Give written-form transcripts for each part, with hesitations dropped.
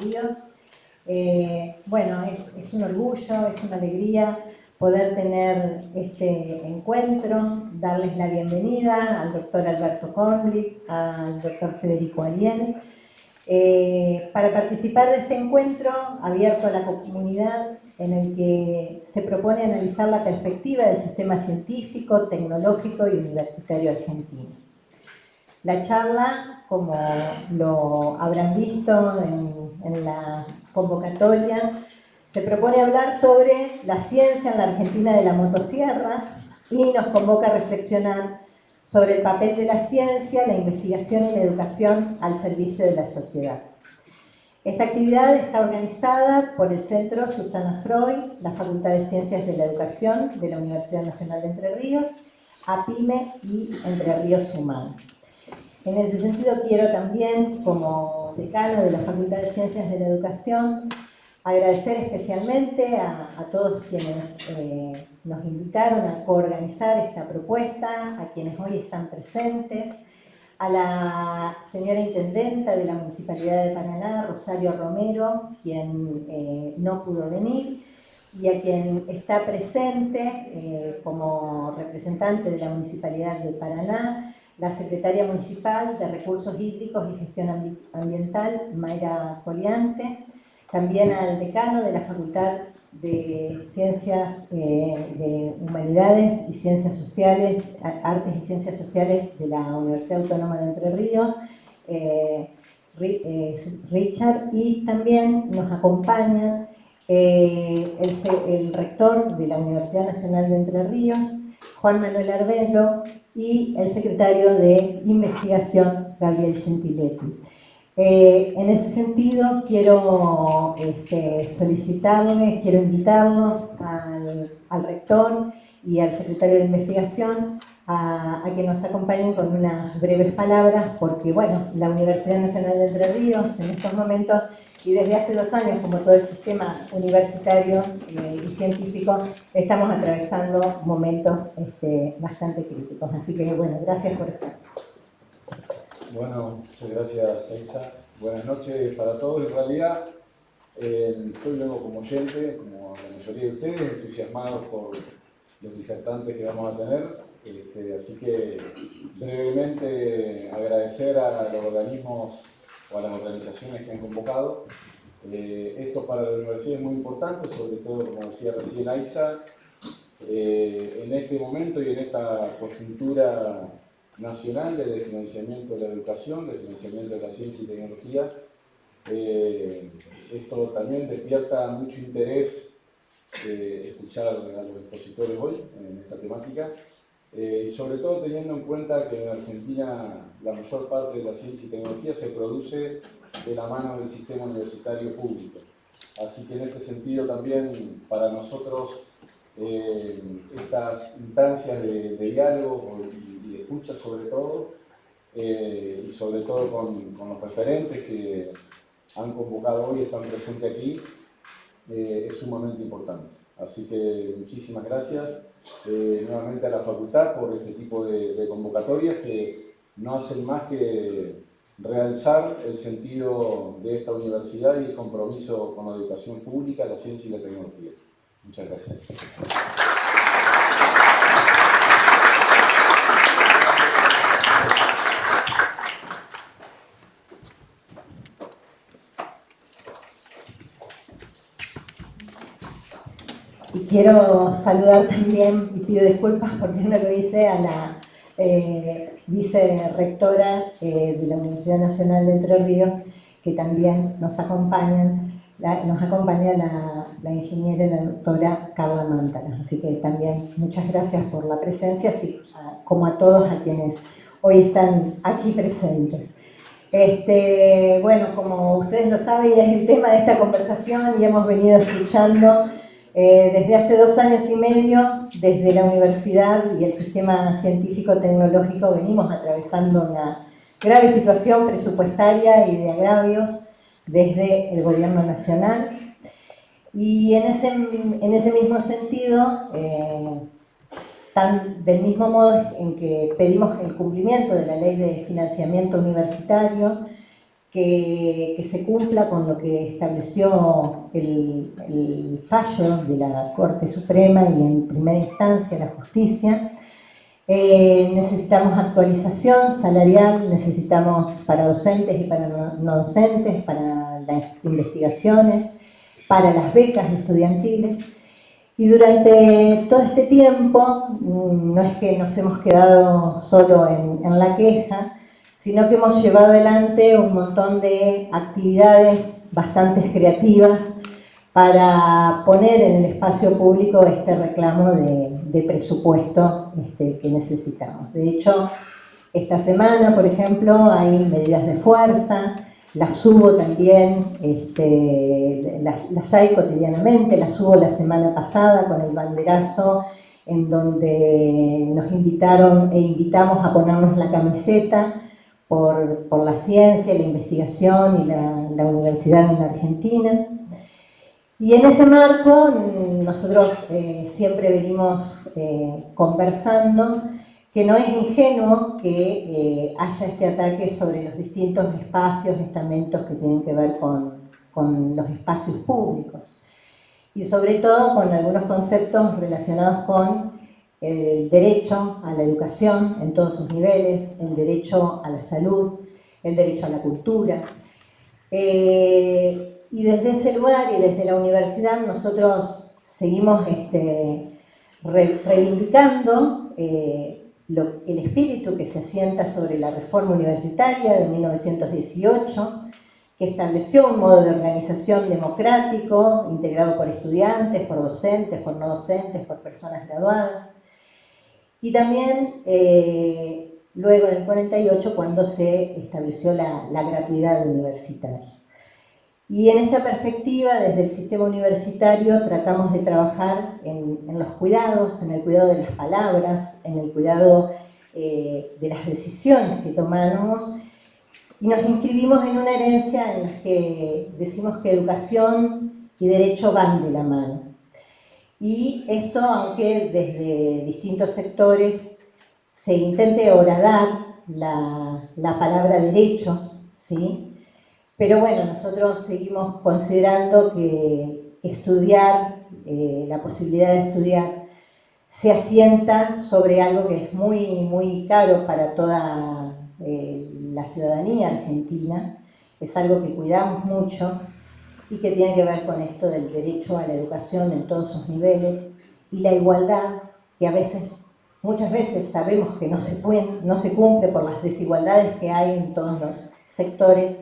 Ríos. Bueno, es un orgullo, es una alegría poder tener este encuentro, darles la bienvenida al doctor Alberto Conli, al doctor Federico Ariel, para participar de este encuentro abierto a la comunidad en el que se propone analizar la perspectiva del sistema científico, tecnológico y universitario argentino. La charla, como lo habrán visto en la convocatoria, se propone hablar sobre la ciencia en la Argentina de la motosierra y nos convoca a reflexionar sobre el papel de la ciencia, la investigación y la educación al servicio de la sociedad. Esta actividad está organizada por el Centro Susana Freud, la Facultad de Ciencias de la Educación de la Universidad Nacional de Entre Ríos, APIME y Entre Ríos Humana. En ese sentido quiero también, como decano de la Facultad de Ciencias de la Educación, agradecer especialmente a todos quienes nos invitaron a coorganizar esta propuesta, a quienes hoy están presentes, a la señora Intendenta de la Municipalidad de Paraná, Rosario Romero, quien no pudo venir, y a quien está presente como representante de la Municipalidad de Paraná, la Secretaria Municipal de Recursos Hídricos y Gestión Ambiental, Mayra Coliante, también al decano de la Facultad de Ciencias de Humanidades y Ciencias Sociales, Artes y Ciencias Sociales de la Universidad Autónoma de Entre Ríos, Richard, y también nos acompaña el rector de la Universidad Nacional de Entre Ríos, Juan Manuel Arbelo, y el secretario de Investigación, Gabriel Gentiletti. En ese sentido, quiero solicitarles, quiero invitarlos al rector y al secretario de Investigación a que nos acompañen con unas breves palabras, porque, bueno, la Universidad Nacional de Entre Ríos en estos momentos, y desde hace 2 años, como todo el sistema universitario y científico, estamos atravesando momentos bastante críticos. Así que, bueno, gracias por estar. Bueno, muchas gracias, Elsa. Buenas noches para todos. En realidad, yo vengo como oyente, como la mayoría de ustedes, entusiasmados por los disertantes que vamos a tener. Así que, brevemente, agradecer a los organismos o a las organizaciones que han convocado. Esto para la universidad es muy importante, sobre todo, como decía recién Aiza, en este momento y en esta coyuntura nacional de financiamiento de la educación, de financiamiento de la ciencia y tecnología. Esto también despierta mucho interés escuchar a los expositores hoy en esta temática, y sobre todo teniendo en cuenta que en Argentina la mayor parte de la ciencia y tecnología se produce de la mano del sistema universitario público. Así que en este sentido también para nosotros estas instancias de diálogo y de escucha sobre todo, y sobre todo con los referentes que han convocado hoy y están presentes aquí, es sumamente importante. Así que muchísimas gracias nuevamente a la facultad por este tipo de convocatorias que no hacen más que realzar el sentido de esta universidad y el compromiso con la educación pública, la ciencia y la tecnología. Muchas gracias. Y quiero saludar también, y pido disculpas porque no lo hice, a la vicerrectora de la Universidad Nacional de Entre Ríos, que también nos acompaña la ingeniera y la doctora Carla Mántara. Así que también muchas gracias por la presencia, así como a todos a quienes hoy están aquí presentes. Bueno, como ustedes lo saben, es el tema de esta conversación y hemos venido escuchando desde hace 2 años y medio, desde la universidad y el sistema científico-tecnológico, venimos atravesando una grave situación presupuestaria y de agravios desde el gobierno nacional. Y en ese mismo sentido, del mismo modo en que pedimos el cumplimiento de la Ley de Financiamiento Universitario, que se cumpla con lo que estableció el fallo de la Corte Suprema y en primera instancia la justicia. Necesitamos actualización salarial, necesitamos para docentes y para no docentes, para las investigaciones, para las becas estudiantiles. Y durante todo este tiempo, no es que nos hemos quedado solo en la queja, sino que hemos llevado adelante un montón de actividades bastante creativas para poner en el espacio público este reclamo de presupuesto que necesitamos. De hecho, esta semana, por ejemplo, hay medidas de fuerza, las subo también, las hay cotidianamente, las subo la semana pasada con el banderazo en donde nos invitaron e invitamos a ponernos la camiseta por la ciencia, la investigación y la universidad en la Argentina. Y en ese marco nosotros siempre venimos conversando que no es ingenuo que haya este ataque sobre los distintos espacios, estamentos que tienen que ver con los espacios públicos y sobre todo con algunos conceptos relacionados con el derecho a la educación en todos sus niveles, el derecho a la salud, el derecho a la cultura. Y desde ese lugar y desde la universidad nosotros seguimos reivindicando el espíritu que se asienta sobre la reforma universitaria de 1918, que estableció un modo de organización democrático, integrado por estudiantes, por docentes, por no docentes, por personas graduadas. Y también luego del 48, cuando se estableció la gratuidad universitaria. Y en esta perspectiva, desde el sistema universitario, tratamos de trabajar en los cuidados, en el cuidado de las palabras, en el cuidado de las decisiones que tomamos, y nos inscribimos en una herencia en la que decimos que educación y derecho van de la mano. Y esto, aunque desde distintos sectores se intente horadar la palabra derechos, ¿sí? Pero bueno, nosotros seguimos considerando que estudiar, la posibilidad de estudiar, se asienta sobre algo que es muy, muy caro para toda la ciudadanía argentina, es algo que cuidamos mucho y que tiene que ver con esto del derecho a la educación en todos sus niveles y la igualdad, que a veces, muchas veces sabemos que no se cumple por las desigualdades que hay en todos los sectores,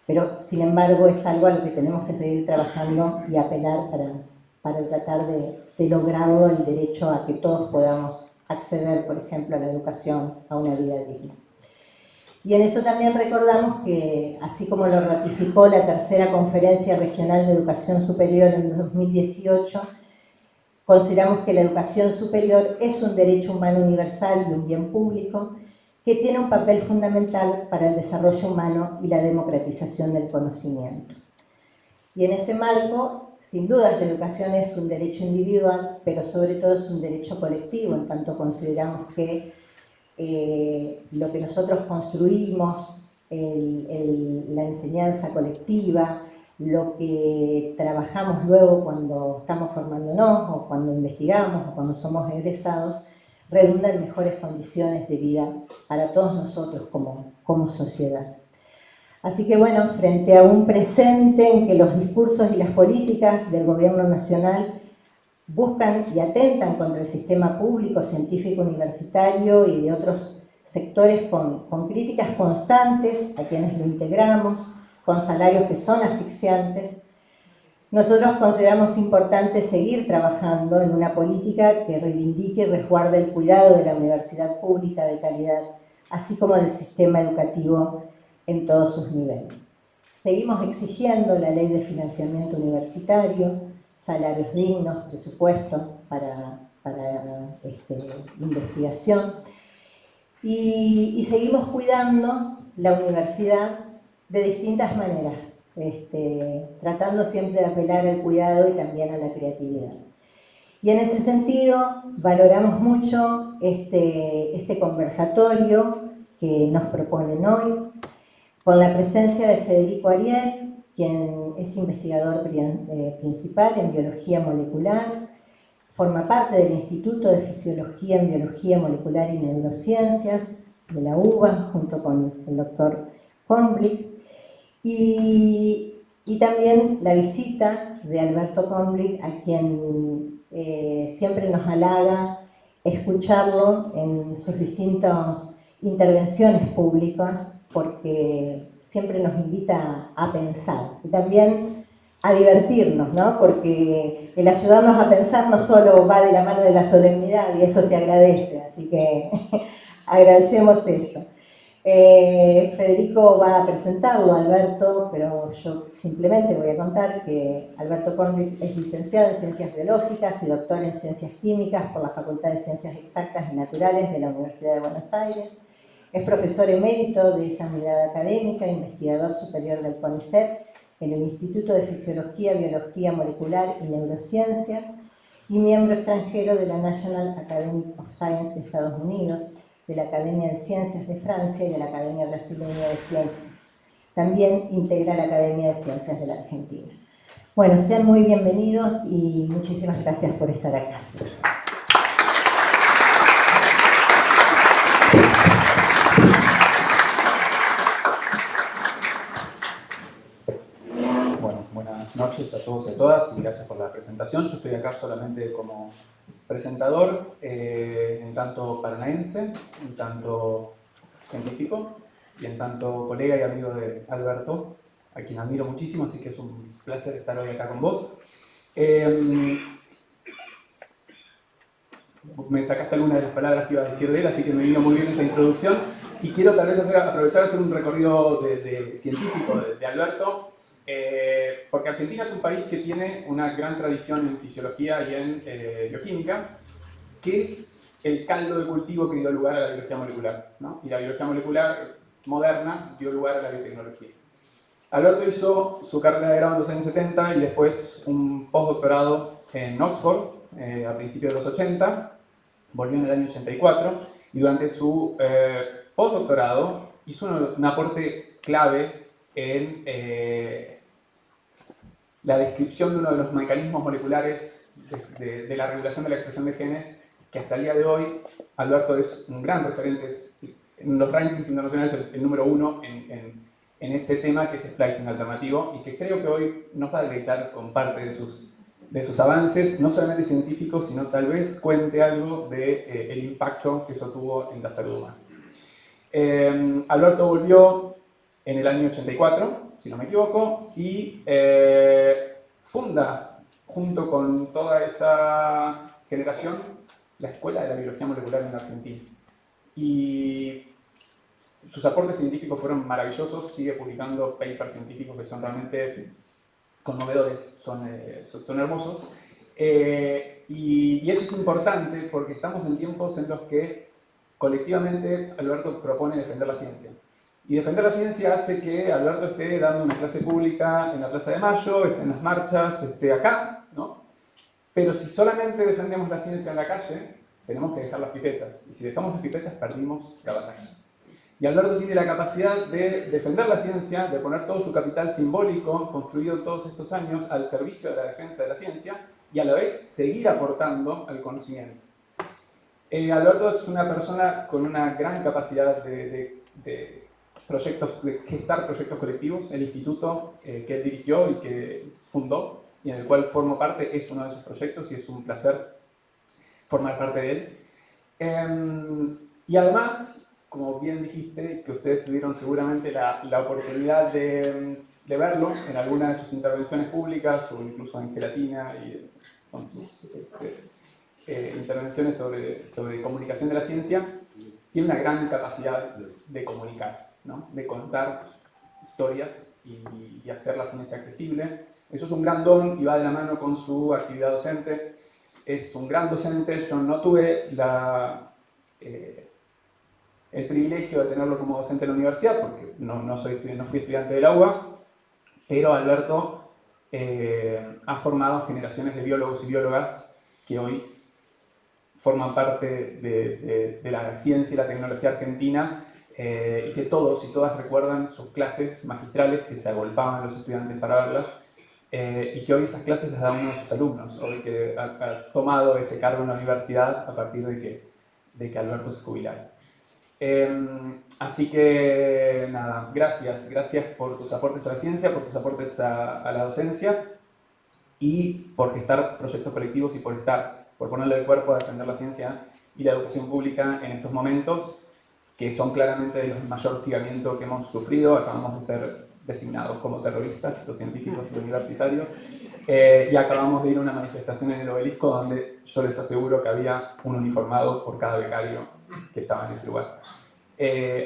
pero sin embargo es algo a lo que tenemos que seguir trabajando y apelar para tratar de lograrlo, el derecho a que todos podamos acceder, por ejemplo, a la educación, a una vida digna. Y en eso también recordamos que, así como lo ratificó la tercera Conferencia Regional de Educación Superior en 2018, consideramos que la educación superior es un derecho humano universal y un bien público que tiene un papel fundamental para el desarrollo humano y la democratización del conocimiento. Y en ese marco, sin dudas, la educación es un derecho individual, pero sobre todo es un derecho colectivo, en tanto consideramos que lo que nosotros construimos, la enseñanza colectiva, lo que trabajamos luego cuando estamos formándonos o cuando investigamos o cuando somos egresados, redunda en mejores condiciones de vida para todos nosotros como sociedad. Así que bueno, frente a un presente en que los discursos y las políticas del gobierno nacional buscan y atentan contra el sistema público, científico, universitario y de otros sectores con críticas constantes a quienes lo integramos, con salarios que son asfixiantes, nosotros consideramos importante seguir trabajando en una política que reivindique y resguarde el cuidado de la universidad pública de calidad, así como del sistema educativo en todos sus niveles. Seguimos exigiendo la ley de financiamiento universitario, salarios dignos, presupuesto para investigación, y seguimos cuidando la universidad de distintas maneras, tratando siempre de apelar al cuidado y también a la creatividad. Y en ese sentido valoramos mucho este conversatorio que nos proponen hoy, con la presencia de Federico Ariel, quien es investigador principal en biología molecular, forma parte del Instituto de Fisiología en Biología Molecular y Neurociencias de la UBA, junto con el doctor Kornblick, y también la visita de Alberto Kornblick, a quien siempre nos halaga escucharlo en sus distintas intervenciones públicas, porque siempre nos invita a pensar y también a divertirnos, ¿no? Porque el ayudarnos a pensar no solo va de la mano de la solemnidad, y eso se agradece, así que agradecemos eso. Federico va a presentarlo a Alberto, pero yo simplemente voy a contar que Alberto Kornblick es licenciado en Ciencias Biológicas y doctor en Ciencias Químicas por la Facultad de Ciencias Exactas y Naturales de la Universidad de Buenos Aires. Es profesor emérito de esa unidad académica, investigador superior del CONICET en el Instituto de Fisiología, Biología Molecular y Neurociencias y miembro extranjero de la National Academy of Science de Estados Unidos, de la Academia de Ciencias de Francia y de la Academia Brasileña de Ciencias. También integra la Academia de Ciencias de la Argentina. Bueno, sean muy bienvenidos y muchísimas gracias por estar acá. Bueno, buenas noches a todos y a todas y gracias por la presentación. Yo estoy acá solamente como presentador, en tanto paranaense, en tanto científico y en tanto colega y amigo de Alberto, a quien admiro muchísimo, así que es un placer estar hoy acá con vos. Me sacaste algunas de las palabras que iba a decir de él, así que me vino muy bien esa introducción y quiero tal vez aprovechar de hacer un recorrido de científico de Alberto. Porque Argentina es un país que tiene una gran tradición en fisiología y en bioquímica, que es el caldo de cultivo que dio lugar a la biología molecular, ¿no? Y la biología molecular moderna dio lugar a la biotecnología. Alberto hizo su carrera de grado en los años 70 y después un postdoctorado en Oxford a principios de los 80, volvió en el año 84 y durante su postdoctorado hizo un aporte clave en la descripción de uno de los mecanismos moleculares de la regulación de la expresión de genes, que hasta el día de hoy Alberto es un gran referente en los rankings internacionales, el número 1 en ese tema que es splicing alternativo y que creo que hoy nos va a deleitar con parte de sus avances, no solamente científicos, sino tal vez cuente algo del impacto que eso tuvo en la salud humana. Alberto volvió en el año 84, si no me equivoco, y funda, junto con toda esa generación, la Escuela de la Biología Molecular en Argentina. Y sus aportes científicos fueron maravillosos, sigue publicando papers científicos que son realmente conmovedores, son hermosos. Y eso es importante porque estamos en tiempos en los que colectivamente Alberto propone defender la ciencia. Y defender la ciencia hace que Alberto esté dando una clase pública en la Plaza de Mayo, esté en las marchas, esté acá, ¿no? Pero si solamente defendemos la ciencia en la calle, tenemos que dejar las pipetas. Y si dejamos las pipetas, perdimos la batalla. Y Alberto tiene la capacidad de defender la ciencia, de poner todo su capital simbólico, construido todos estos años, al servicio de la defensa de la ciencia, y a la vez seguir aportando al conocimiento. Alberto es una persona con una gran capacidad de gestar proyectos colectivos. El instituto que él dirigió y que fundó, y en el cual formo parte, es uno de esos proyectos y es un placer formar parte de él. Y además, como bien dijiste, que ustedes tuvieron seguramente la oportunidad de verlo en alguna de sus intervenciones públicas o incluso en Gelatina y con sus intervenciones sobre comunicación de la ciencia, tiene una gran capacidad de comunicar, ¿no? De contar historias y hacer la ciencia accesible. Eso es un gran don y va de la mano con su actividad docente. Es un gran docente. Yo no tuve el privilegio de tenerlo como docente en la universidad porque no fui estudiante de la UBA, pero Alberto ha formado generaciones de biólogos y biólogas que hoy forman parte de la ciencia y la tecnología argentina y que todos y todas recuerdan sus clases magistrales que se agolpaban los estudiantes para verlas, y que hoy esas clases las da uno de sus alumnos, hoy que ha tomado ese cargo en la universidad a partir de que Alberto se jubilara. Así que nada, gracias por tus aportes a la ciencia, por tus aportes a la docencia y por gestar proyectos colectivos y por ponerle el cuerpo a defender la ciencia y la educación pública en estos momentos, que son claramente de los mayor hostigamiento que hemos sufrido. Acabamos de ser designados como terroristas, los científicos y universitarios, y acabamos de ir a una manifestación en el Obelisco donde yo les aseguro que había un uniformado por cada becario que estaba en ese lugar.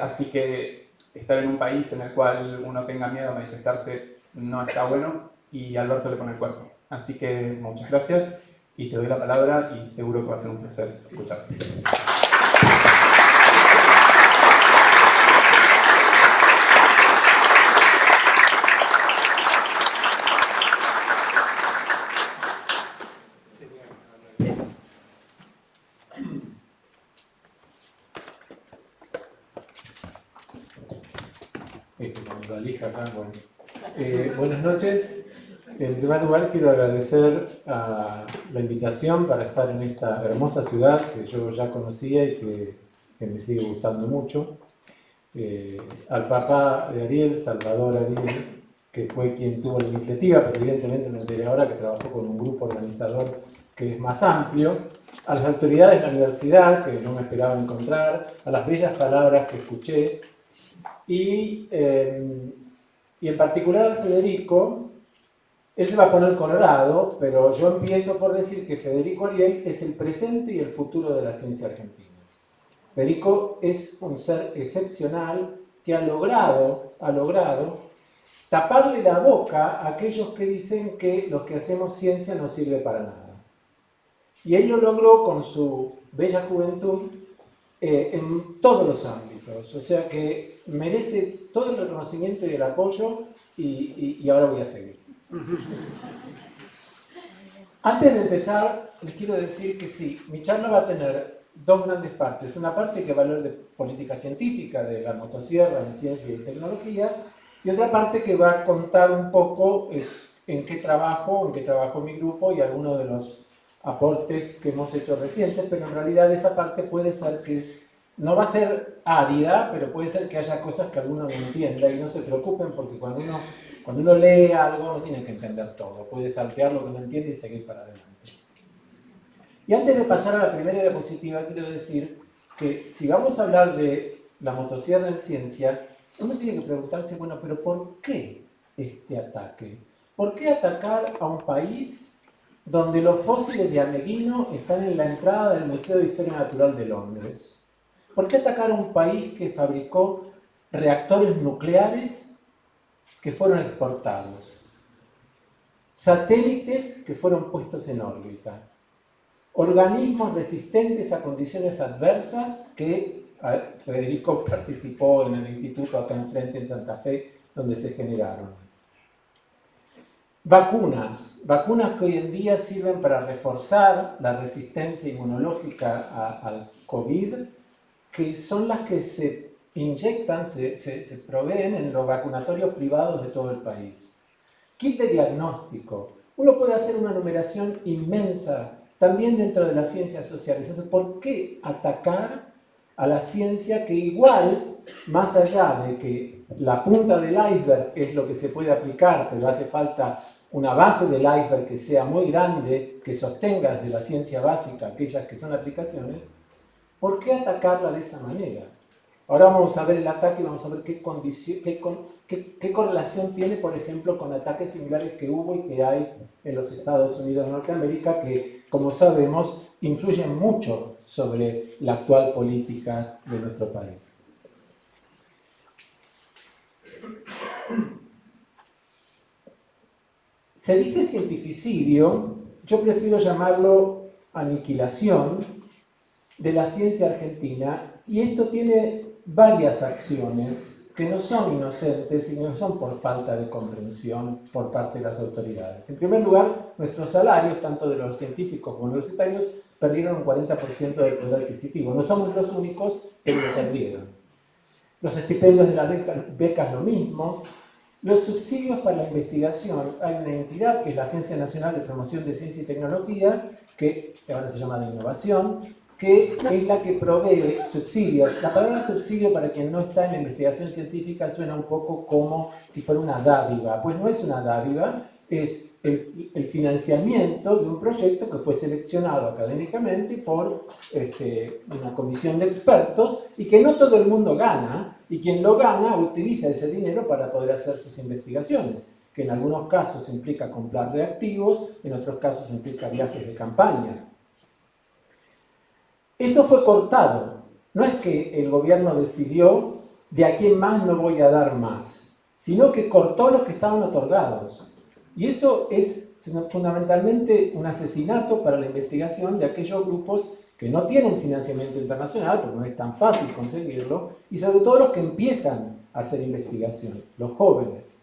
Así que estar en un país en el cual uno tenga miedo a manifestarse no está bueno, y Alberto le pone el cuerpo. Así que muchas gracias y te doy la palabra, y seguro que va a ser un placer escucharte. Con la lija acá, bueno. Buenas noches. En primer lugar, quiero agradecer la invitación para estar en esta hermosa ciudad que yo ya conocía y que me sigue gustando mucho. Al papá de Ariel, Salvador Ariel, que fue quien tuvo la iniciativa, pero evidentemente me enteré ahora que trabajó con un grupo organizador que es más amplio. A las autoridades de la universidad, que no me esperaba encontrar, a las bellas palabras que escuché, y en particular a Federico. Él se va a poner colorado, pero yo empiezo por decir que Federico Ariel es el presente y el futuro de la ciencia argentina. Federico es un ser excepcional que ha logrado taparle la boca a aquellos que dicen que lo que hacemos ciencia no sirve para nada. Y él lo logró con su bella juventud en todos los ámbitos. O sea que merece todo el reconocimiento y el apoyo, y ahora voy a seguir. Antes de empezar, les quiero decir que sí, mi charla va a tener dos grandes partes. Una parte que va a hablar de política científica, de la motosierra en ciencia y tecnología, y otra parte que va a contar un poco en qué trabajo mi grupo y algunos de los aportes que hemos hecho recientes, pero en realidad esa parte puede ser que no va a ser árida, pero puede ser que haya cosas que alguno no entienda, y no se preocupen porque cuando uno lee algo no tiene que entender todo, puede saltear lo que no entiende y seguir para adelante. Y antes de pasar a la primera diapositiva, quiero decir que si vamos a hablar de la motosierra en ciencia, uno tiene que preguntarse, bueno, pero ¿por qué este ataque? ¿Por qué atacar a un país donde los fósiles de Ameghino están en la entrada del Museo de Historia Natural de Londres? ¿Por qué atacar a un país que fabricó reactores nucleares que fueron exportados? Satélites que fueron puestos en órbita. Organismos resistentes a condiciones adversas que Federico participó en el instituto acá enfrente en Santa Fe, donde se generaron. Vacunas que hoy en día sirven para reforzar la resistencia inmunológica al COVID, que son las que se inyectan, se proveen en los vacunatorios privados de todo el país. Kit de diagnóstico. Uno puede hacer una numeración inmensa también dentro de las ciencias sociales. Entonces, ¿por qué atacar a la ciencia que igual, más allá de que la punta del iceberg es lo que se puede aplicar, pero hace falta una base del iceberg que sea muy grande, que sostenga desde la ciencia básica aquellas que son aplicaciones? ¿Por qué atacarla de esa manera? Ahora vamos a ver el ataque y vamos a ver qué correlación tiene, por ejemplo, con ataques similares que hubo y que hay en los Estados Unidos de Norteamérica, que, como sabemos, influyen mucho sobre la actual política de nuestro país. Se dice cientificidio, yo prefiero llamarlo aniquilación de la ciencia argentina, y esto tiene varias acciones que no son inocentes y no son por falta de comprensión por parte de las autoridades. En primer lugar, nuestros salarios, tanto de los científicos como universitarios, perdieron un 40% del poder adquisitivo. No somos los únicos, pero lo perdieron. Los estipendios de las becas lo mismo. Los subsidios para la investigación, hay una entidad que es la Agencia Nacional de Promoción de Ciencia y Tecnología, que ahora se llama de Innovación, que es la que provee subsidios. La palabra subsidio, para quien no está en la investigación científica, suena un poco como si fuera una dádiva. Pues no es una dádiva, es el financiamiento de un proyecto que fue seleccionado académicamente por una comisión de expertos y que no todo el mundo gana, y quien lo gana utiliza ese dinero para poder hacer sus investigaciones, que en algunos casos implica comprar reactivos, en otros casos implica viajes de campaña. Eso fue cortado. No es que el gobierno decidió de aquí en más no voy a dar más, sino que cortó los que estaban otorgados. Y eso es fundamentalmente un asesinato para la investigación de aquellos grupos que no tienen financiamiento internacional, porque no es tan fácil conseguirlo, y sobre todo los que empiezan a hacer investigación, los jóvenes.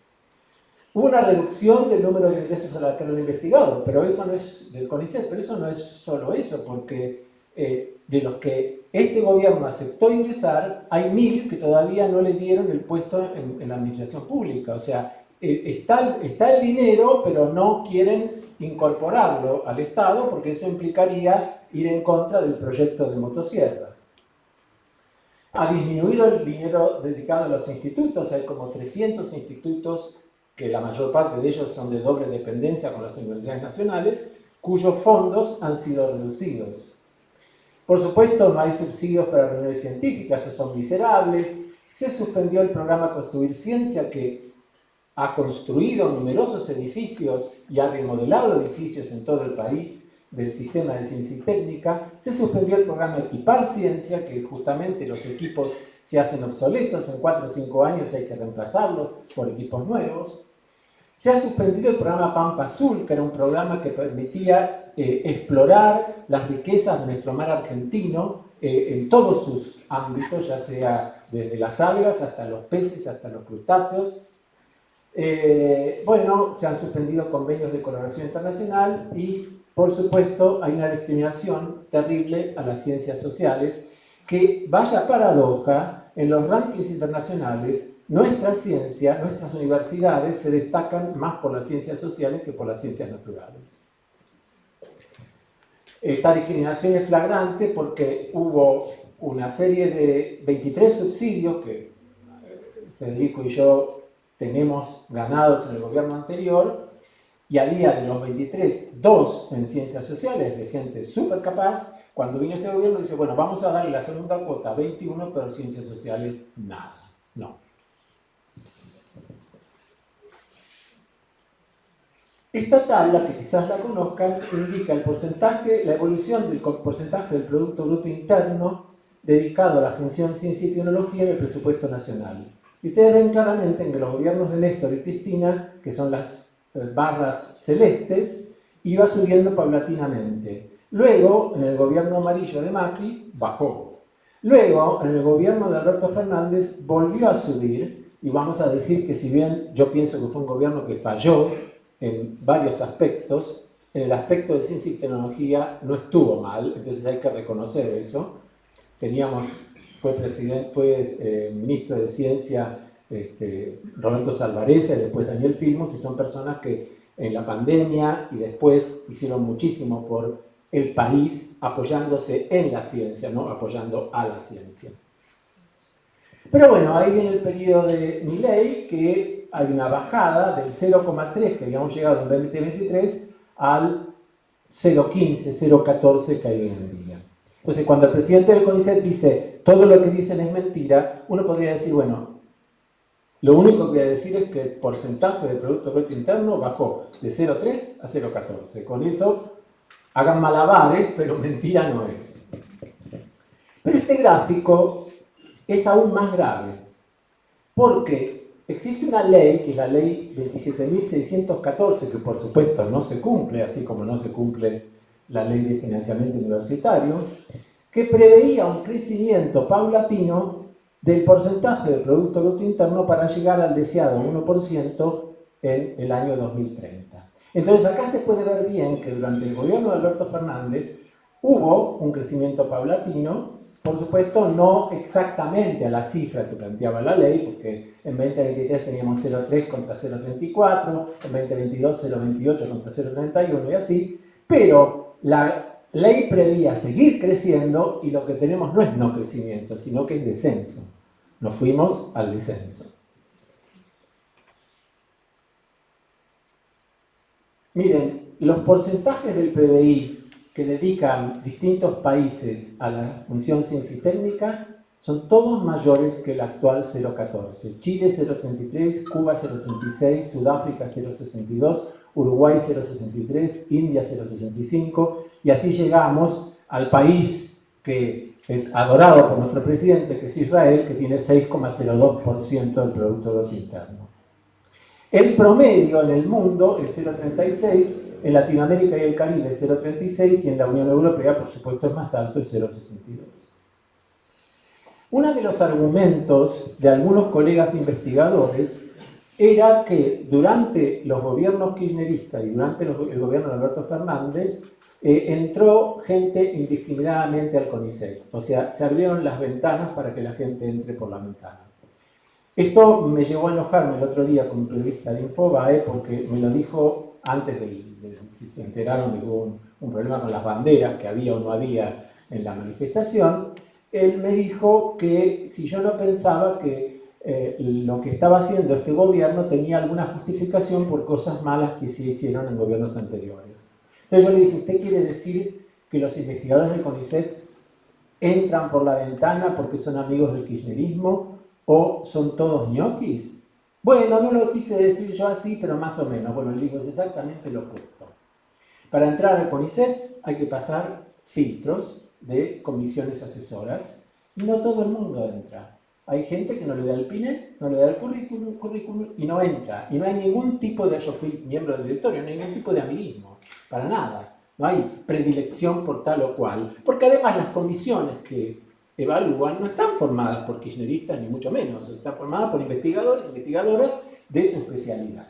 Hubo una reducción del número de ingresos a la carrera investigado, pero eso no es del CONICET, pero eso no es solo eso, porque de los que este gobierno aceptó ingresar, hay 1000 que todavía no le dieron el puesto en la administración pública. O sea, está el dinero, pero no quieren incorporarlo al Estado porque eso implicaría ir en contra del proyecto de motosierra. Ha disminuido el dinero dedicado a los institutos, hay como 300 institutos que la mayor parte de ellos son de doble dependencia con las universidades nacionales, cuyos fondos han sido reducidos. Por supuesto, no hay subsidios para reuniones científicas, esos son miserables. Se suspendió el programa Construir Ciencia, que ha construido numerosos edificios y ha remodelado edificios en todo el país del sistema de ciencia y técnica. Se suspendió el programa Equipar Ciencia, que justamente los equipos se hacen obsoletos, en 4 o 5 años hay que reemplazarlos por equipos nuevos. Se ha suspendido el programa Pampa Azul, que era un programa que permitía explorar las riquezas de nuestro mar argentino en todos sus ámbitos, ya sea desde las algas hasta los peces, hasta los crustáceos. Bueno, se han suspendido convenios de colaboración internacional y, por supuesto, hay una discriminación terrible a las ciencias sociales que, vaya paradoja, en los rankings internacionales, nuestra ciencia, nuestras universidades se destacan más por las ciencias sociales que por las ciencias naturales. Esta discriminación es flagrante porque hubo una serie de 23 subsidios que Federico y yo tenemos ganados en el gobierno anterior, y había de los 23, 2 en ciencias sociales, de gente súper capaz. Cuando vino este gobierno dice, bueno, vamos a darle la segunda cuota, 21, pero ciencias sociales nada, no. Esta tabla, que quizás la conozcan, indica el porcentaje, la evolución del porcentaje del Producto Bruto Interno dedicado a la función ciencia y tecnología en el presupuesto nacional. Y ustedes ven claramente en que los gobiernos de Néstor y Cristina, que son las barras celestes, iba subiendo paulatinamente. Luego, en el gobierno amarillo de Macri, bajó. Luego, en el gobierno de Alberto Fernández, volvió a subir, y vamos a decir que si bien yo pienso que fue un gobierno que falló en varios aspectos, en el aspecto de ciencia y tecnología no estuvo mal, entonces hay que reconocer eso. Fue ministro de Ciencia Roberto Salvarezza y después Daniel Filmus, y son personas que en la pandemia y después hicieron muchísimo por el país apoyándose en la ciencia, no apoyando a la ciencia. Pero bueno, ahí viene el periodo de Milei, que hay una bajada del 0,3 que habíamos llegado en 2023 al 0,15, 0,14 que hay hoy en día. Entonces, cuando el presidente del CONICET dice todo lo que dicen es mentira, uno podría decir, bueno, lo único que voy a decir es que el porcentaje del Producto Bruto Interno bajó de 0,3 a 0,14. Con eso hagan malabares, pero mentira no es. Pero este gráfico es aún más grave, porque existe una ley, que es la ley 27.614, que por supuesto no se cumple, así como no se cumple la ley de financiamiento universitario, que preveía un crecimiento paulatino del porcentaje del Producto Bruto Interno para llegar al deseado 1% en el año 2030. Entonces acá se puede ver bien que durante el gobierno de Alberto Fernández hubo un crecimiento paulatino, por supuesto, no exactamente a la cifra que planteaba la ley, porque en 2023 teníamos 0,3 contra 0,34, en 2022 0,28 contra 0,31 y así, pero la ley preveía seguir creciendo y lo que tenemos no es no crecimiento, sino que es descenso. Nos fuimos al descenso. Miren, los porcentajes del PBI que dedican distintos países a la función ciencia y técnica son todos mayores que el actual 0,14. Chile 0,33, Cuba 0,36, Sudáfrica 0,62, Uruguay 0,63, India 0,65 y así llegamos al país que es adorado por nuestro presidente, que es Israel, que tiene 6,02% del Producto Bruto Interno. El promedio en el mundo es 0,36, en Latinoamérica y el Caribe es 0,36 y en la Unión Europea, por supuesto, es más alto, es 0,62. Uno de los argumentos de algunos colegas investigadores era que durante los gobiernos kirchneristas y durante el gobierno de Alberto Fernández entró gente indiscriminadamente al CONICET. O sea, se abrieron las ventanas para que la gente entre por la ventana. Esto me llevó a enojarme el otro día con un periodista de Infobae porque me lo dijo antes de si se enteraron de que hubo un problema con las banderas que había o no había en la manifestación. Él me dijo que si yo no pensaba que lo que estaba haciendo este gobierno tenía alguna justificación por cosas malas que se hicieron en gobiernos anteriores. Entonces yo le dije, ¿usted quiere decir que los investigadores del CONICET entran por la ventana porque son amigos del kirchnerismo o son todos ñoquis? Bueno, no lo quise decir yo así, pero más o menos. Bueno, le digo, es exactamente lo opuesto. Para entrar al CONICET hay que pasar filtros de comisiones asesoras y no todo el mundo entra. Hay gente que no le da el PINET, no le da el currículum y no entra. Y no hay ningún tipo de, yo fui miembro del directorio, no hay ningún tipo de amiguismo, para nada. No hay predilección por tal o cual, porque además las comisiones que evalúan no están formadas por kirchneristas ni mucho menos, están formadas por investigadores e investigadoras de su especialidad.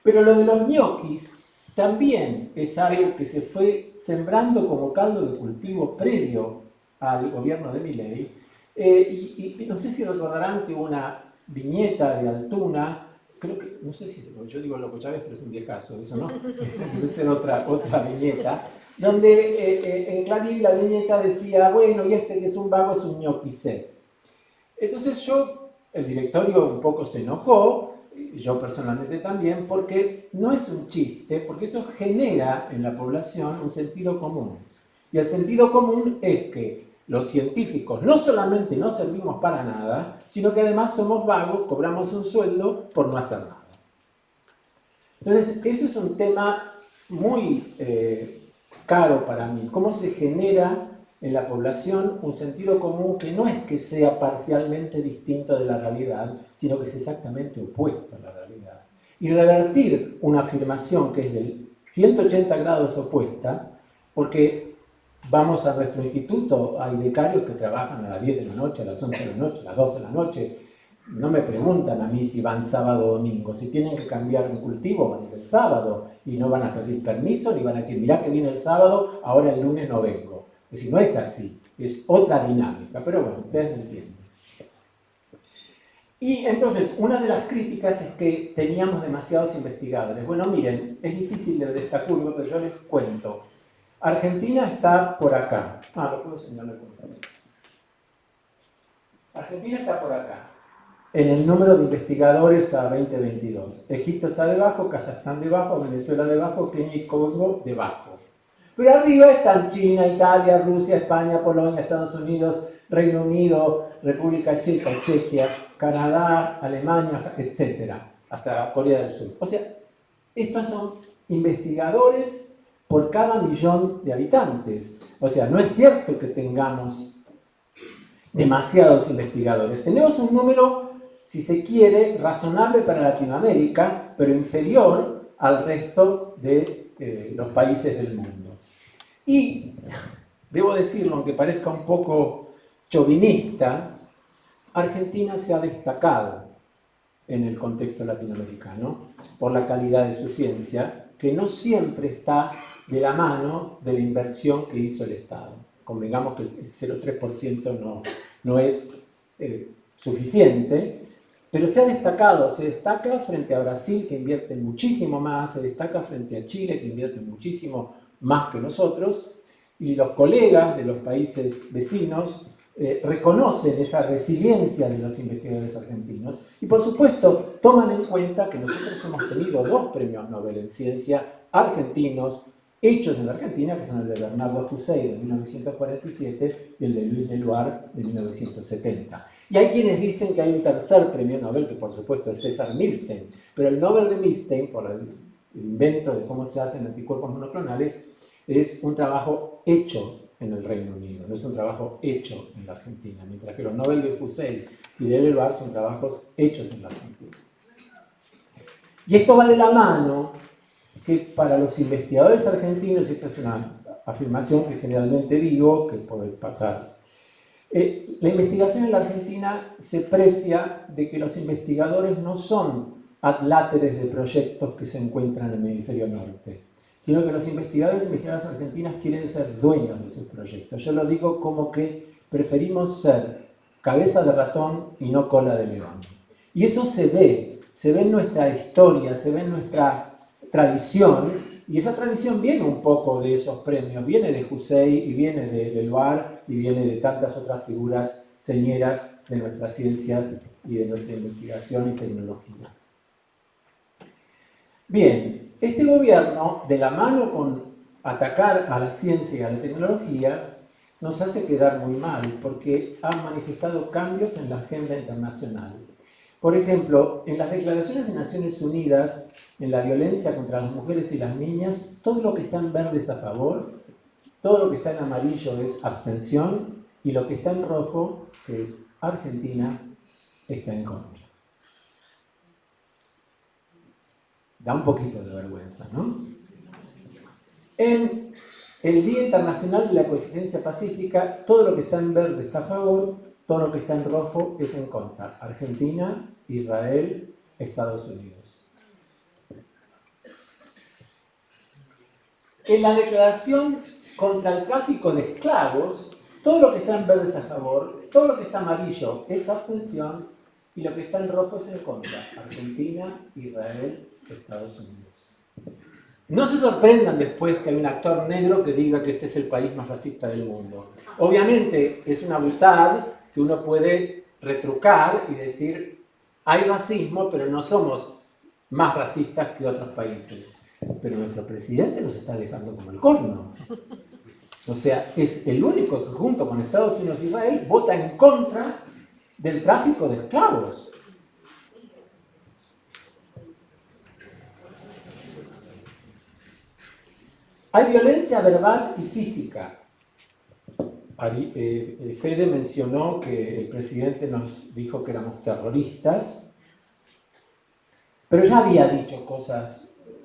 Pero lo de los ñoquis también es algo que se fue sembrando como caldo de cultivo previo al gobierno de Milei. Y no sé si recordarán que hubo una viñeta de Altuna, creo que, no sé si yo digo Loco Chávez, pero es un viejazo, eso no, debe ser otra viñeta, donde en Clarín la viñeta decía, bueno, y este que es un vago es un ñoquiset. Entonces el directorio un poco se enojó, yo personalmente también, porque no es un chiste, porque eso genera en la población un sentido común. Y el sentido común es que los científicos no solamente no servimos para nada, sino que además somos vagos, cobramos un sueldo por no hacer nada. Entonces, eso es un tema muy caro para mí. ¿Cómo se genera en la población un sentido común que no es que sea parcialmente distinto de la realidad, sino que es exactamente opuesto a la realidad? Y revertir una afirmación que es del 180 grados opuesta, porque vamos a nuestro instituto, hay becarios que trabajan a las 10 de la noche, a las 11 de la noche, a las 12 de la noche. No me preguntan a mí si van sábado o domingo. Si tienen que cambiar un cultivo, van a ir el sábado y no van a pedir permiso ni van a decir, mirá que viene el sábado, ahora el lunes no vengo. Es decir, no es así, es otra dinámica, pero bueno, ustedes entienden. Y entonces, una de las críticas es que teníamos demasiados investigadores. Bueno, miren, es difícil de esta curva, pero yo les cuento. Argentina está por acá. Lo puedo señalar con esto. Argentina está por acá, en el número de investigadores a 2022. Egipto está debajo, Kazajstán debajo, Venezuela debajo, Kenia y Congo debajo. Pero arriba están China, Italia, Rusia, España, Polonia, Estados Unidos, Reino Unido, República Checa, Chequia, Canadá, Alemania, etc. Hasta Corea del Sur. O sea, estos son investigadores por cada millón de habitantes. O sea, no es cierto que tengamos demasiados investigadores. Tenemos un número, si se quiere, razonable para Latinoamérica, pero inferior al resto de los países del mundo. Y, debo decirlo, aunque parezca un poco chauvinista, Argentina se ha destacado en el contexto latinoamericano por la calidad de su ciencia, que no siempre está de la mano de la inversión que hizo el Estado. convengamos que el 0,3% no es suficiente, pero se destaca frente a Brasil, que invierte muchísimo más, se destaca frente a Chile, que invierte muchísimo más que nosotros, y los colegas de los países vecinos reconocen esa resiliencia de los investigadores argentinos y, por supuesto, toman en cuenta que nosotros hemos tenido 2 premios Nobel en ciencia argentinos hechos en la Argentina, que son el de Bernardo Hussein de 1947 y el de Luis Leloir de 1970. Y hay quienes dicen que hay un tercer premio Nobel, que por supuesto es César Milstein, pero el Nobel de Milstein, por el invento de cómo se hacen anticuerpos monoclonales, es un trabajo hecho en el Reino Unido, no es un trabajo hecho en la Argentina, mientras que los Nobel de Hussein y de Leloir son trabajos hechos en la Argentina. Y esto va de la mano que para los investigadores argentinos, esta es una afirmación que generalmente digo, que puede pasar. La investigación en la Argentina se precia de que los investigadores no son adláteres de proyectos que se encuentran en el hemisferio norte, sino que los investigadores y investigadoras argentinas quieren ser dueños de sus proyectos. Yo lo digo como que preferimos ser cabeza de ratón y no cola de león. Y eso se ve en nuestra historia, se ve en nuestra tradición, y esa tradición viene un poco de esos premios, viene de Hussein y viene de Leloir y viene de tantas otras figuras señeras de nuestra ciencia y de nuestra investigación y tecnología. Bien, este gobierno, de la mano con atacar a la ciencia y a la tecnología, nos hace quedar muy mal, porque ha manifestado cambios en la agenda internacional. Por ejemplo, en las declaraciones de Naciones Unidas, en la violencia contra las mujeres y las niñas, todo lo que está en verde es a favor, todo lo que está en amarillo es abstención, y lo que está en rojo, que es Argentina, está en contra. Da un poquito de vergüenza, ¿no? En el Día Internacional de la Coexistencia Pacífica, todo lo que está en verde está a favor, todo lo que está en rojo es en contra. Argentina, Israel, Estados Unidos. En la declaración contra el tráfico de esclavos, todo lo que está en verde es a favor, todo lo que está amarillo es abstención y lo que está en rojo es en contra. Argentina, Israel, Estados Unidos. No se sorprendan después que hay un actor negro que diga que este es el país más racista del mundo. Obviamente es una butad que uno puede retrucar y decir hay racismo, pero no somos más racistas que otros países. Pero nuestro presidente nos está dejando como el corno. O sea, es el único que junto con Estados Unidos e Israel vota en contra del tráfico de esclavos. Hay violencia verbal y física. Fede mencionó que el presidente nos dijo que éramos terroristas, pero ya había dicho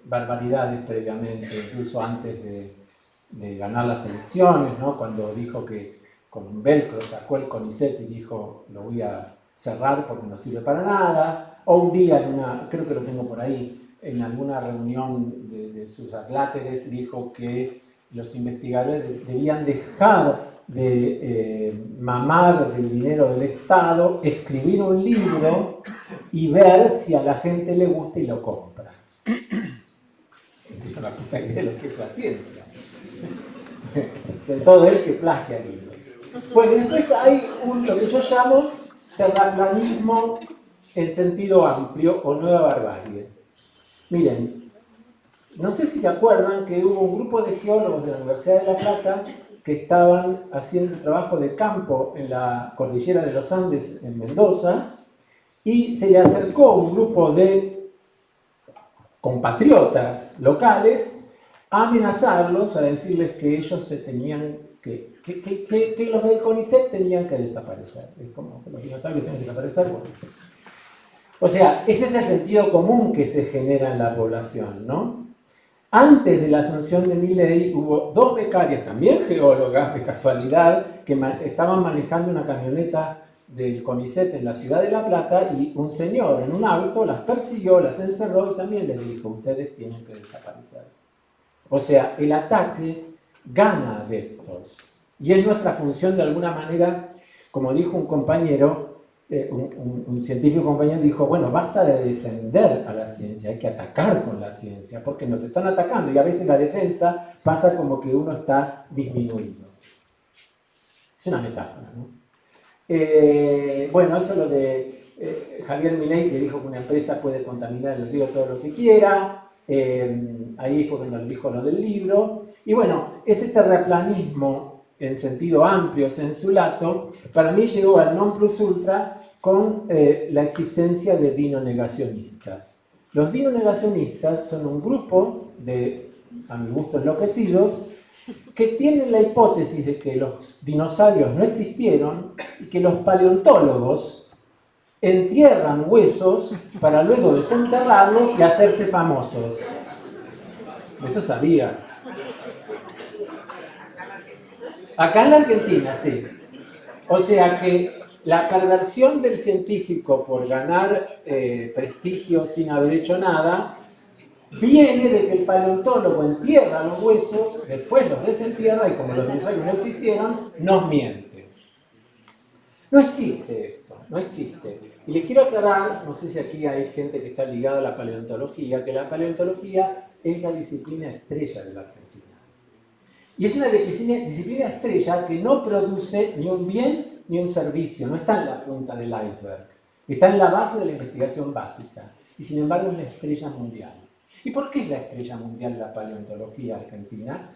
barbaridades previamente, incluso antes de ganar las elecciones, ¿no? Cuando dijo que con un velcro sacó el CONICET y dijo lo voy a cerrar porque no sirve para nada, o un día creo que lo tengo por ahí, en alguna reunión de sus adláteres dijo que los investigadores debían dejar de mamar del dinero del Estado, escribir un libro y ver si a la gente le gusta y lo compra. Es una puta idea de lo que es la ciencia. De todo el que plagia libros. Bueno, después hay lo que yo llamo terraplanismo en sentido amplio o nueva barbarie. Miren, no sé si se acuerdan que hubo un grupo de geólogos de la Universidad de La Plata que estaban haciendo trabajo de campo en la cordillera de los Andes en Mendoza y se le acercó un grupo de compatriotas locales a amenazarlos, a decirles que ellos se tenían que los del CONICET tenían que desaparecer. Es como que los dinosaurios tienen que desaparecer. Bueno. O sea, ese es el sentido común que se genera en la población, ¿no? Antes de la asunción de Milei hubo 2 becarias, también geólogas de casualidad, que estaban manejando una camioneta del CONICET en la ciudad de La Plata y un señor en un auto las persiguió, las encerró y también les dijo, ustedes tienen que desaparecer. O sea, el ataque gana adeptos Y es nuestra función de alguna manera, como dijo un compañero, un científico compañero dijo, bueno, basta de defender a la ciencia, hay que atacar con la ciencia, porque nos están atacando y a veces la defensa pasa como que uno está disminuido. Es una metáfora, ¿no? Bueno, eso es lo de Javier Milei, que dijo que una empresa puede contaminar el río todo lo que quiera. Ahí fue cuando dijo lo del libro. Y bueno, ese terraplanismo en sentido amplio, sensulato, para mí llegó al non plus ultra con la existencia de dinonegacionistas. Los dinonegacionistas son un grupo de, a mi gusto, enloquecidos, que tienen la hipótesis de que los dinosaurios no existieron y que los paleontólogos entierran huesos para luego desenterrarlos y hacerse famosos. Eso sabía. Acá en la Argentina, sí. O sea que la perversión del científico por ganar prestigio sin haber hecho nada viene de que el paleontólogo entierra los huesos, después los desentierra y como los dinosaurios no existieron, nos miente. No es chiste esto, no es chiste. Y les quiero aclarar, no sé si aquí hay gente que está ligada a la paleontología, que la paleontología es la disciplina estrella de la Argentina. Y es una disciplina estrella que no produce ni un bien ni un servicio, no está en la punta del iceberg, está en la base de la investigación básica y sin embargo es la estrella mundial. ¿Y por qué es la estrella mundial la paleontología argentina?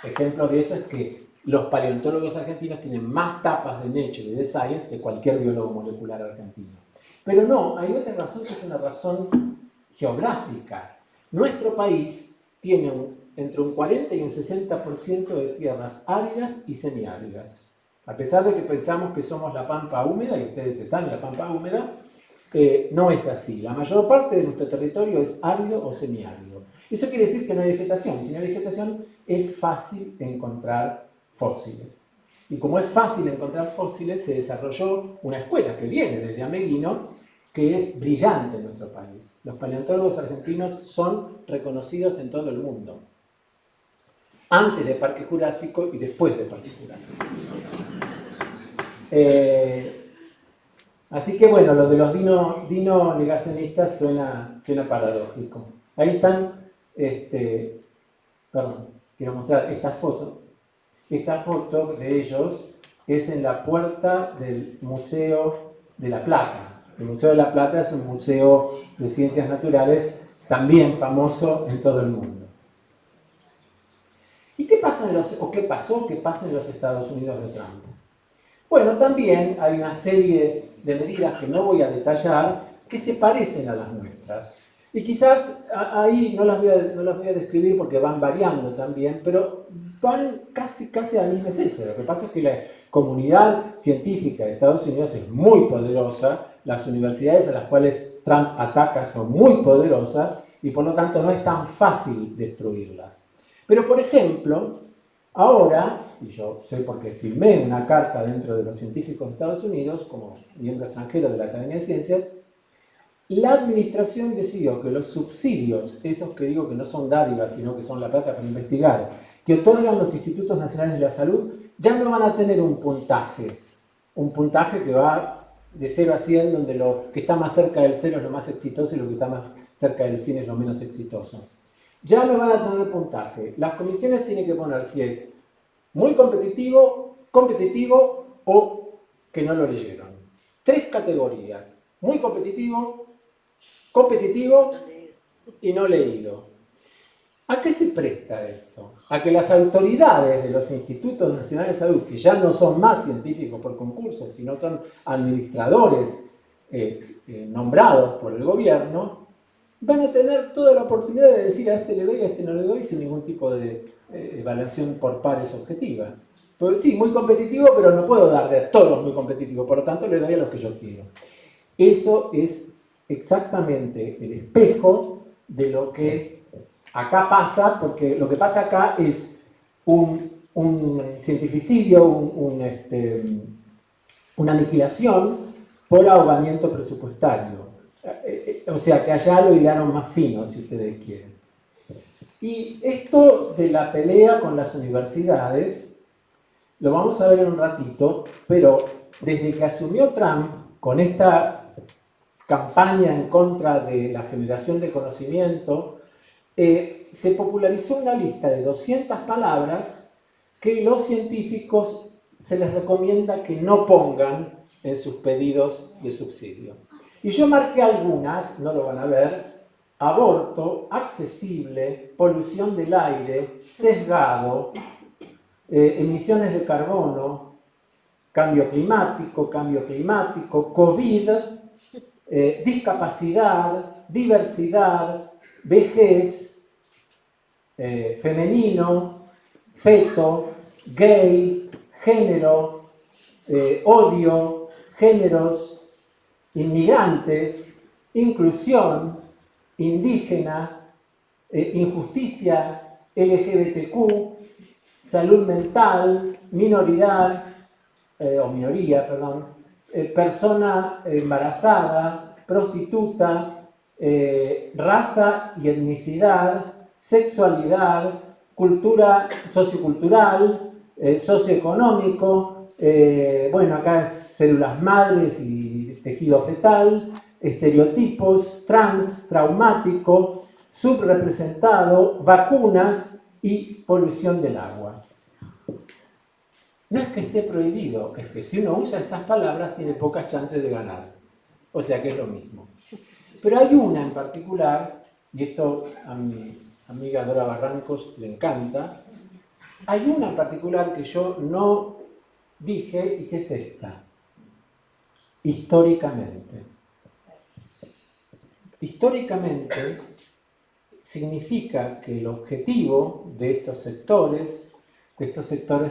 Ejemplo de eso es que los paleontólogos argentinos tienen más tapas de Nature y de Science que cualquier biólogo molecular argentino. Pero no, hay otra razón que es una razón geográfica. Nuestro país tiene entre un 40 y un 60% de tierras áridas y semiáridas. A pesar de que pensamos que somos la pampa húmeda, y ustedes están en la pampa húmeda, no es así. La mayor parte de nuestro territorio es árido o semiárido. Eso quiere decir que no hay vegetación. Y si no hay vegetación, es fácil encontrar fósiles. Y como es fácil encontrar fósiles, se desarrolló una escuela que viene desde Ameguino, que es brillante en nuestro país. Los paleontólogos argentinos son reconocidos en todo el mundo. Antes del Parque Jurásico y después del Parque Jurásico. Así que bueno, lo de los dino-negacionistas suena paradójico. Ahí están, perdón, quiero mostrar esta foto. Esta foto de ellos es en la puerta del Museo de La Plata. El Museo de La Plata es un museo de ciencias naturales también famoso en todo el mundo. ¿Y qué pasa qué pasó que pasa en los Estados Unidos de Trump? Bueno, también hay una serie de medidas que no voy a detallar que se parecen a las nuestras. Y quizás ahí no las voy a describir porque van variando también, pero van casi a la misma esencia. Lo que pasa es que la comunidad científica de Estados Unidos es muy poderosa, las universidades a las cuales Trump ataca son muy poderosas y por lo tanto no es tan fácil destruirlas. Pero por ejemplo, ahora, y yo sé porque firmé una carta dentro de los científicos de Estados Unidos como miembro extranjero de la Academia de Ciencias, la administración decidió que los subsidios, esos que digo que no son dádivas, sino que son la plata para investigar, que otorgan los Institutos Nacionales de la Salud, ya no van a tener un puntaje que va de 0 a 100, donde lo que está más cerca del 0 es lo más exitoso y lo que está más cerca del 100 es lo menos exitoso. Ya no van a tener puntaje. Las comisiones tienen que poner si es muy competitivo o que no lo leyeron. 3 categorías: muy competitivo y no leído. ¿A qué se presta esto? A que las autoridades de los Institutos Nacionales de Salud, que ya no son más científicos por concurso, sino son administradores nombrados por el gobierno, van a tener toda la oportunidad de decir a este le doy, a este no le doy, sin ningún tipo de evaluación por pares objetiva. Pues sí, muy competitivo, pero no puedo darle a todos muy competitivos, por lo tanto le doy a los que yo quiero. Eso es exactamente el espejo de lo que acá pasa, porque lo que pasa acá es un cientificidio, una aniquilación por ahogamiento presupuestario. O sea, que allá lo hilaron más fino, si ustedes quieren. Y esto de la pelea con las universidades lo vamos a ver en un ratito, pero desde que asumió Trump con esta campaña en contra de la generación de conocimiento, se popularizó una lista de 200 palabras que los científicos se les recomienda que no pongan en sus pedidos de subsidio. Y yo marqué algunas, no lo van a ver: aborto, accesible, polución del aire, sesgado, emisiones de carbono, cambio climático, COVID, discapacidad, diversidad, vejez, femenino, feto, gay, género, odio, géneros, inmigrantes, inclusión, indígena, injusticia, LGBTQ, salud mental, minoría, persona embarazada, prostituta, raza y etnicidad, sexualidad, cultura sociocultural, socioeconómico, bueno, acá es células madres y tejido fetal, estereotipos, trans, traumático, subrepresentado, vacunas y polución del agua. No es que esté prohibido, es que si uno usa estas palabras tiene pocas chances de ganar. O sea que es lo mismo. Pero hay una en particular, y esto a mi amiga Dora Barrancos le encanta, hay una en particular que yo no dije y que es esta: históricamente. Históricamente significa que el objetivo de estos sectores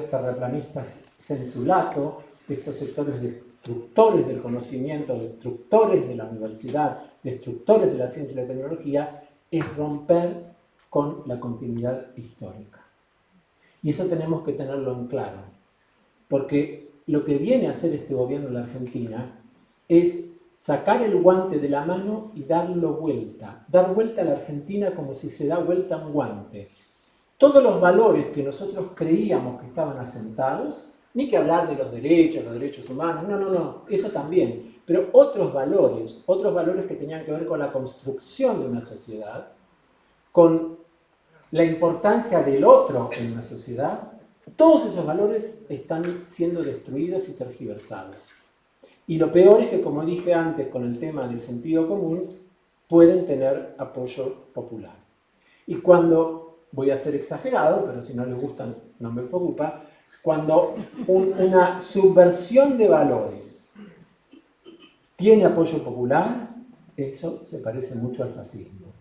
terraplanistas sensulato, de estos sectores destructores del conocimiento, destructores de la universidad, destructores de la ciencia y la tecnología, es romper con la continuidad histórica. Y eso tenemos que tenerlo en claro, porque lo que viene a hacer este gobierno en la Argentina es sacar el guante de la mano y darlo vuelta, dar vuelta a la Argentina como si se da vuelta un guante. Todos los valores que nosotros creíamos que estaban asentados, ni que hablar de los derechos humanos, no, eso también, pero otros valores que tenían que ver con la construcción de una sociedad, con la importancia del otro en una sociedad, todos esos valores están siendo destruidos y tergiversados. Y lo peor es que, como dije antes con el tema del sentido común, pueden tener apoyo popular. Y cuando, voy a ser exagerado, pero si no les gustan no me preocupa, cuando una subversión de valores tiene apoyo popular, eso se parece mucho al fascismo.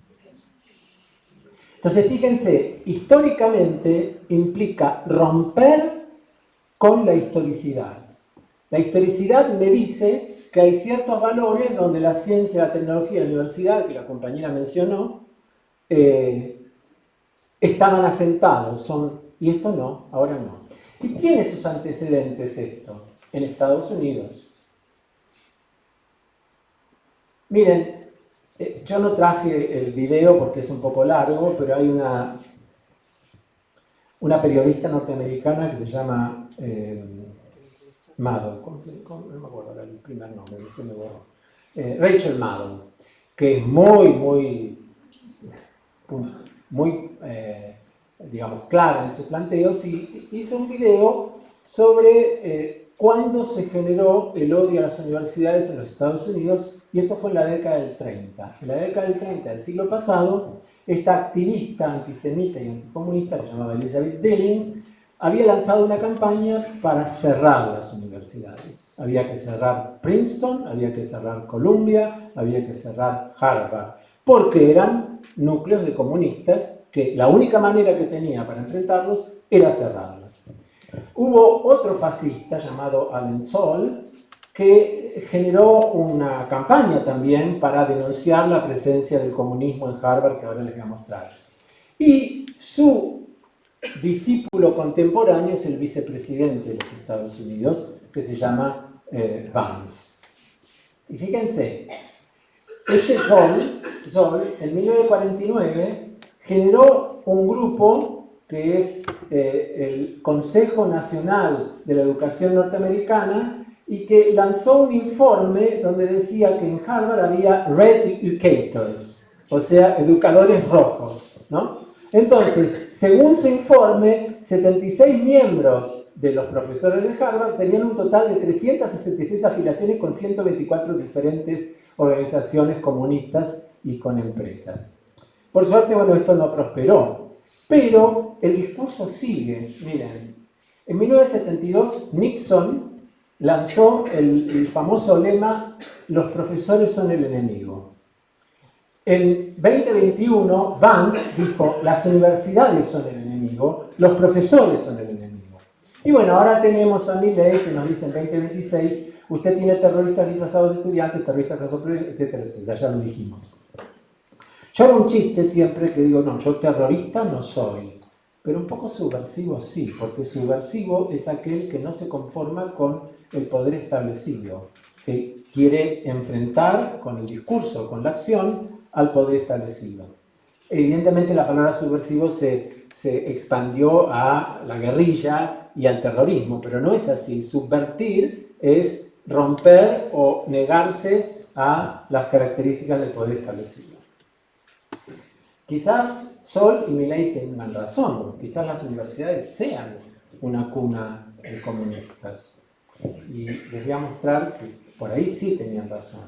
Entonces, fíjense, históricamente implica romper con la historicidad. La historicidad me dice que hay ciertos valores donde la ciencia, la tecnología y la universidad, que la compañera mencionó, estaban asentados, y esto no, ahora no. ¿Y tiene sus antecedentes esto? En Estados Unidos. Miren, yo no traje el video porque es un poco largo, pero hay una periodista norteamericana que se llama Maddow, no me acuerdo ahora el primer nombre, se me borró. Rachel Maddow, que es muy digamos, clara en sus planteos, y hizo un video sobre cuándo se generó el odio a las universidades en los Estados Unidos, y esto fue en la década del 30. En la década del 30 del siglo pasado, esta activista antisemita y anticomunista, que se llamaba Elizabeth Dilling, había lanzado una campaña para cerrar las universidades. Había que cerrar Princeton, había que cerrar Columbia, había que cerrar Harvard, porque eran núcleos de comunistas que la única manera que tenía para enfrentarlos era cerrarlos. Hubo otro fascista llamado Allen Sol que generó una campaña también para denunciar la presencia del comunismo en Harvard, que ahora les voy a mostrar. Y su discípulo contemporáneo es el vicepresidente de los Estados Unidos, que se llama Vance. Y fíjense, este Zoll, en 1949, generó un grupo que es el Consejo Nacional de la Educación Norteamericana y que lanzó un informe donde decía que en Harvard había Red Educators, o sea, educadores rojos, ¿no? Entonces, según su informe, 76 miembros de los profesores de Harvard tenían un total de 366 afiliaciones con 124 diferentes organizaciones comunistas y con empresas. Por suerte, bueno, esto no prosperó, pero el discurso sigue. Miren, en 1972 Nixon lanzó el famoso lema «Los profesores son el enemigo». En 2021, Vance dijo «Las universidades son el enemigo, los profesores son el enemigo». Y bueno, ahora tenemos a Milei que nos dice en 2026 «Usted tiene terroristas disfrazados de estudiantes, terroristas disfrazados de etcétera, etcétera». Ya lo dijimos. Yo hago un chiste siempre que digo, no, yo terrorista no soy, pero un poco subversivo sí, porque subversivo es aquel que no se conforma con el poder establecido, que quiere enfrentar con el discurso, con la acción, al poder establecido. Evidentemente la palabra subversivo se expandió a la guerrilla y al terrorismo, pero no es así. Subvertir es romper o negarse a las características del poder establecido. Quizás Sol y Milei tengan razón, quizás las universidades sean una cuna de comunistas. Y les voy a mostrar que por ahí sí tenían razón.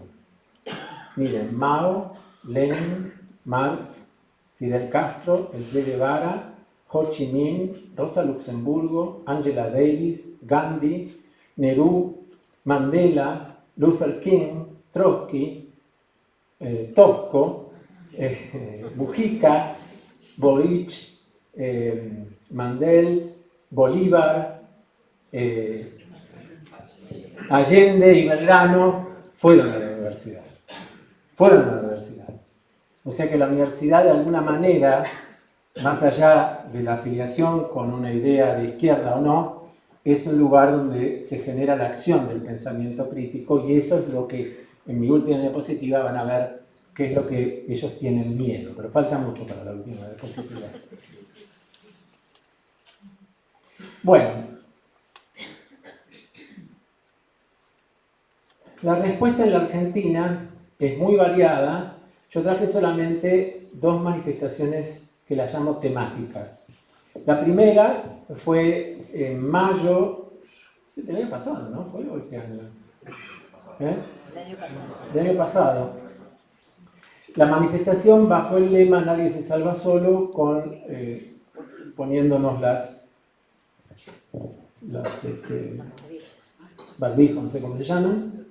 Miren, Mao, Lenin, Marx, Fidel Castro, el Che Guevara, Ho Chi Minh, Rosa Luxemburgo, Angela Davis, Gandhi, Nehru, Mandela, Luther King, Trotsky, Tosco, Mujica, Boric, Mandel, Bolívar, Allende y Belgrano fueron a la universidad. O sea que la universidad de alguna manera, más allá de la afiliación con una idea de izquierda o no, es un lugar donde se genera la acción del pensamiento crítico y eso es lo que en mi última diapositiva van a ver qué es lo que ellos tienen miedo, pero falta mucho para la última diapositiva. Bueno, la respuesta en la Argentina es muy variada. Yo traje solamente dos manifestaciones que las llamo temáticas. La primera fue en mayo del año pasado, ¿no? ¿Fue o este año? Del año pasado. La manifestación bajo el lema Nadie se salva solo, poniéndonos las barbijos, no sé cómo se llaman,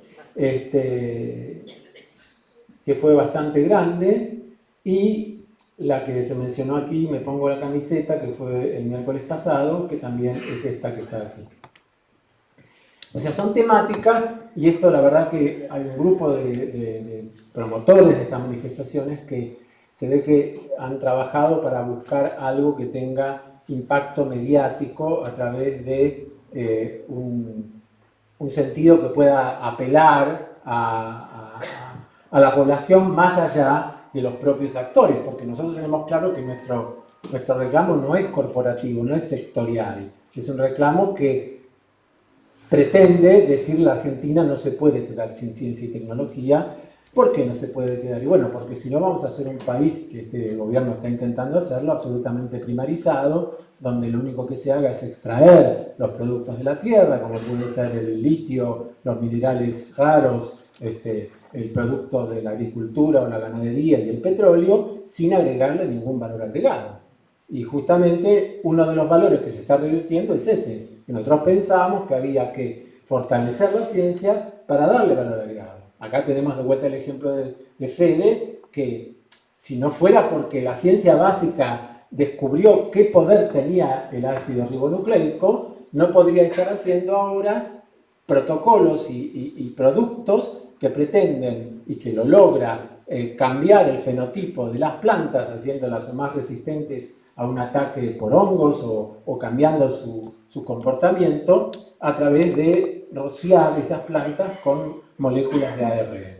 que fue bastante grande, y la que se mencionó aquí, me pongo la camiseta, que fue el miércoles pasado, que también es esta que está aquí. O sea, son temáticas, y esto la verdad que hay un grupo de promotores de estas manifestaciones que se ve que han trabajado para buscar algo que tenga impacto mediático a través de un sentido que pueda apelar a la población más allá de los propios actores, porque nosotros tenemos claro que nuestro reclamo no es corporativo, no es sectorial, es un reclamo que pretende decir la Argentina no se puede quedar sin ciencia y tecnología. ¿Por qué no se puede quedar? Y bueno, porque si no vamos a ser un país, que este gobierno está intentando hacerlo, absolutamente primarizado, donde lo único que se haga es extraer los productos de la tierra, como puede ser el litio, los minerales raros, el producto de la agricultura o la ganadería y el petróleo, sin agregarle ningún valor agregado. Y justamente uno de los valores que se está revirtiendo es ese, que nosotros pensábamos que había que fortalecer la ciencia para darle valor agregado. Acá tenemos de vuelta el ejemplo de Fede, que si no fuera porque la ciencia básica descubrió qué poder tenía el ácido ribonucleico, no podría estar haciendo ahora protocolos y productos que pretenden y que lo logra cambiar el fenotipo de las plantas, haciéndolas más resistentes a un ataque por hongos o cambiando su comportamiento a través de rociar esas plantas con moléculas de ARN.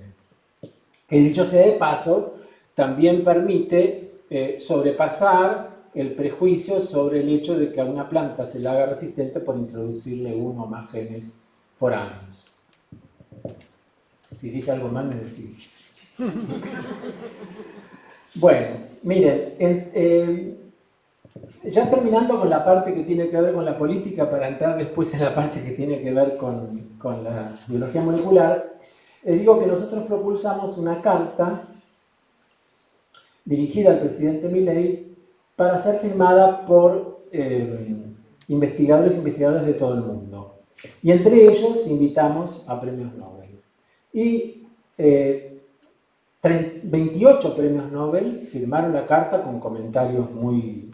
Que dicho sea de paso, también permite sobrepasar el prejuicio sobre el hecho de que a una planta se la haga resistente por introducirle uno o más genes foráneos. Si dije algo mal, me decís. Bueno, miren, ya terminando con la parte que tiene que ver con la política, para entrar después en la parte que tiene que ver con la biología molecular, digo que nosotros propulsamos una carta dirigida al presidente Milei para ser firmada por investigadores e investigadoras de todo el mundo. Y entre ellos invitamos a premios Nobel. Y 28 premios Nobel firmaron la carta con comentarios muy,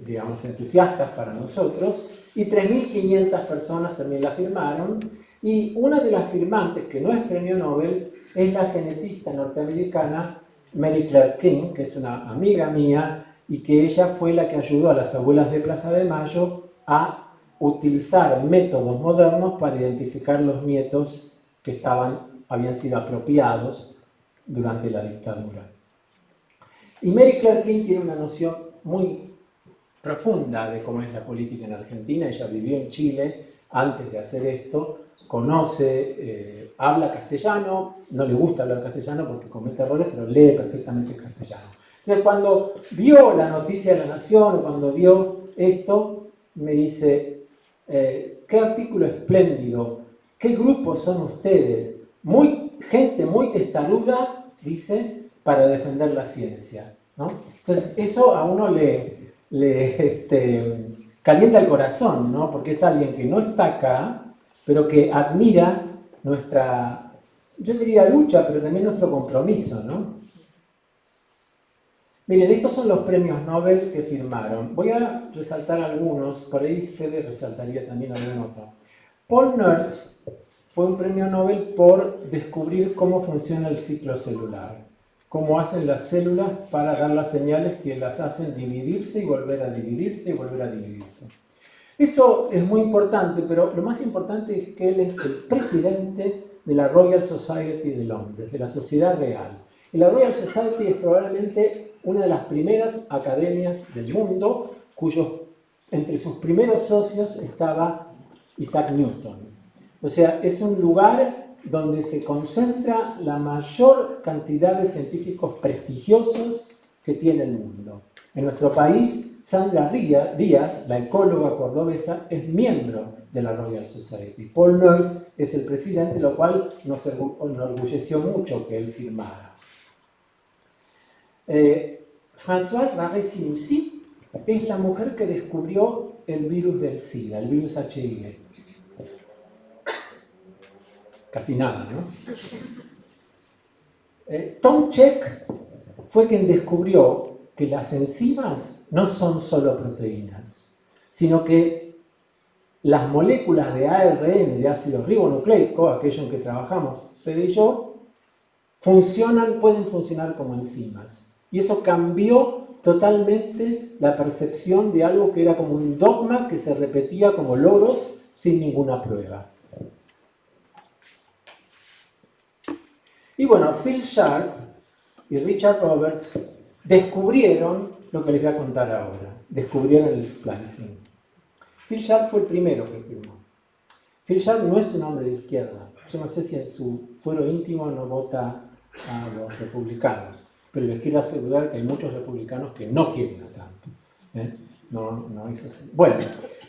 digamos, entusiastas para nosotros, y 3.500 personas también la firmaron, y una de las firmantes, que no es premio Nobel, es la genetista norteamericana Mary Claire King, que es una amiga mía, y que ella fue la que ayudó a las abuelas de Plaza de Mayo a utilizar métodos modernos para identificar los nietos que habían sido apropiados durante la dictadura. Y Mary Claire King tiene una noción muy profunda de cómo es la política en Argentina. Ella vivió en Chile antes de hacer esto, conoce, habla castellano, no le gusta hablar castellano porque comete errores, pero lee perfectamente castellano. Entonces, cuando vio la noticia de La Nación, o cuando vio esto, me dice, qué artículo espléndido, qué grupos son ustedes, gente muy testaruda, dice, para defender la ciencia, ¿no? Entonces, eso a uno le calienta el corazón, ¿no? Porque es alguien que no está acá, pero que admira nuestra, yo diría lucha, pero también nuestro compromiso, ¿no? Miren, estos son los premios Nobel que firmaron. Voy a resaltar algunos, por ahí Fede resaltaría también algún otro. Paul Nurse fue un premio Nobel por descubrir cómo funciona el ciclo celular, cómo hacen las células para dar las señales que las hacen dividirse y volver a dividirse y volver a dividirse. Eso es muy importante, pero lo más importante es que él es el presidente de la Royal Society de Londres, de la Sociedad Real. Y la Royal Society es probablemente una de las primeras academias del mundo, entre sus primeros socios estaba Isaac Newton. O sea, es un lugar donde se concentra la mayor cantidad de científicos prestigiosos que tiene el mundo. En nuestro país, Sandra Díaz, la ecóloga cordobesa, es miembro de la Royal Society. Paul Nurse es el presidente, lo cual nos enorgulleció mucho que él firmara. Françoise Barré-Sinoussi es la mujer que descubrió el virus del SIDA, el virus HIV. Casi nada, ¿no? Tom Cech fue quien descubrió que las enzimas no son solo proteínas, sino que las moléculas de ARN, de ácido ribonucleico, aquello en que trabajamos Fede y yo, pueden funcionar como enzimas. Y eso cambió totalmente la percepción de algo que era como un dogma que se repetía como loros sin ninguna prueba. Y bueno, Phil Sharp y Richard Roberts descubrieron lo que les voy a contar ahora. Descubrieron el splicing. Phil Sharp fue el primero que firmó. Phil Sharp no es un hombre de izquierda. Yo no sé si en su fuero íntimo no vota a los republicanos, pero les quiero asegurar que hay muchos republicanos que no quieren a Trump. No es así. Bueno,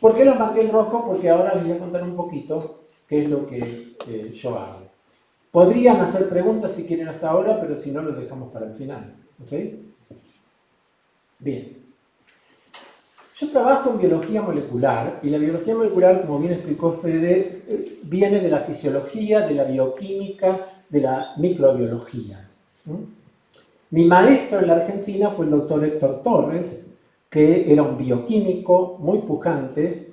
¿por qué los marqué en rojo? Porque ahora les voy a contar un poquito qué es lo que yo hago. Podrían hacer preguntas si quieren hasta ahora, pero si no, lo dejamos para el final. ¿Ok? Bien. Yo trabajo en biología molecular, y la biología molecular, como bien explicó Fede, viene de la fisiología, de la bioquímica, de la microbiología. Mi maestro en la Argentina fue el doctor Héctor Torres, que era un bioquímico muy pujante,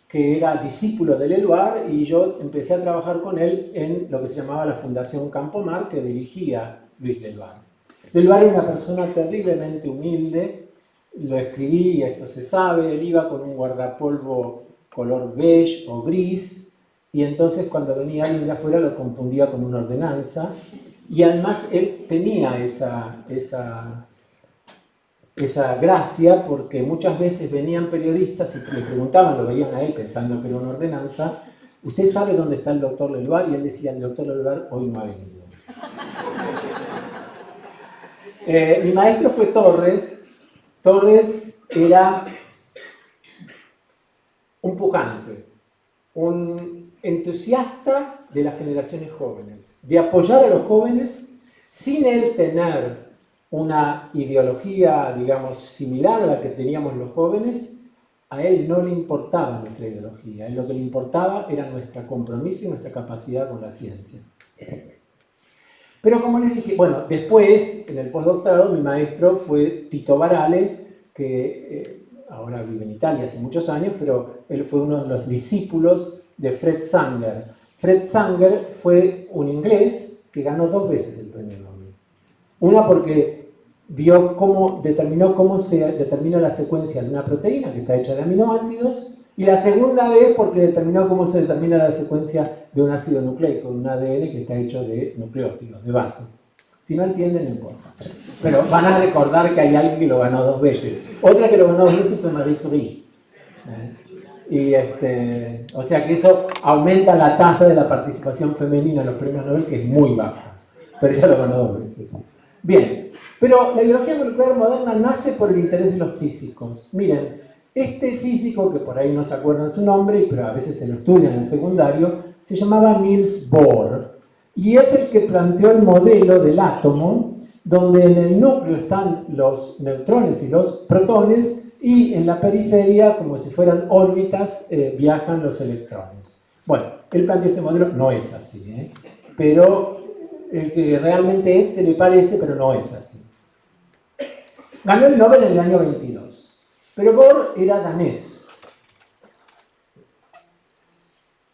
que era discípulo de Leloir, y yo empecé a trabajar con él en lo que se llamaba la Fundación Campomar, que dirigía Luis Leloir. Leloir era una persona terriblemente humilde, lo escribí y esto se sabe, él iba con un guardapolvo color beige o gris, y entonces cuando venía alguien de afuera lo confundía con una ordenanza, y además él tenía esa esa gracia, porque muchas veces venían periodistas y le preguntaban, lo veían a él pensando que era una ordenanza, ¿usted sabe dónde está el doctor Leluar? Y él decía, el doctor Leluar hoy no ha venido. Mi maestro fue Torres. Torres era un pujante, un entusiasta de las generaciones jóvenes, de apoyar a los jóvenes sin él tener una ideología, digamos, similar a la que teníamos los jóvenes. A él no le importaba nuestra ideología, a él lo que le importaba era nuestro compromiso y nuestra capacidad con la ciencia. Pero como les dije, bueno, después, en el postdoctorado, mi maestro fue Tito Barale, que ahora vive en Italia hace muchos años, pero él fue uno de los discípulos de Fred Sanger. Fred Sanger fue un inglés que ganó 2 veces el premio Nobel. Una porque determinó cómo se determina la secuencia de una proteína que está hecha de aminoácidos, y la segunda vez porque determinó cómo se determina la secuencia de un ácido nucleico, un ADN que está hecho de nucleótidos, de bases. Si no entienden, no importa. Pero van a recordar que hay alguien que lo ganó 2 veces. Otra que lo ganó 2 veces fue Marie Curie. O sea que eso aumenta la tasa de la participación femenina en los premios Nobel, que es muy baja. Pero ella lo ganó 2 veces. Bien, pero la biología molecular moderna nace por el interés de los físicos. Miren, este físico, que por ahí no se acuerdan su nombre, pero a veces se lo estudian en el secundario, se llamaba Niels Bohr, y es el que planteó el modelo del átomo, donde en el núcleo están los neutrones y los protones, y en la periferia, como si fueran órbitas, viajan los electrones. Bueno, él planteó este modelo, no es así, pero el que realmente es, se le parece, pero no es así. Ganó el Nobel en el año 22, pero Bohr era danés.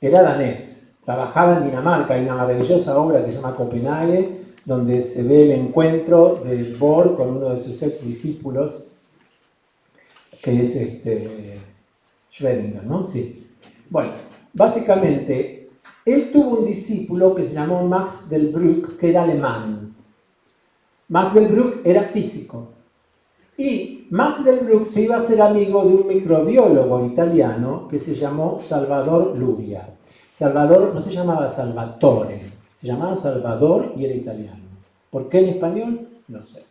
Era danés, trabajaba en Dinamarca, hay una maravillosa obra que se llama Copenhague, donde se ve el encuentro de Bohr con uno de sus ex discípulos, que es Schrödinger, ¿no? Sí. Bueno, básicamente, él tuvo un discípulo que se llamó Max Delbrück, que era alemán. Max Delbrück era físico. Y Max Delbrück se iba a hacer amigo de un microbiólogo italiano que se llamó Salvador Luria. Salvador no se llamaba Salvatore, se llamaba Salvador y era italiano. ¿Por qué en español? No sé.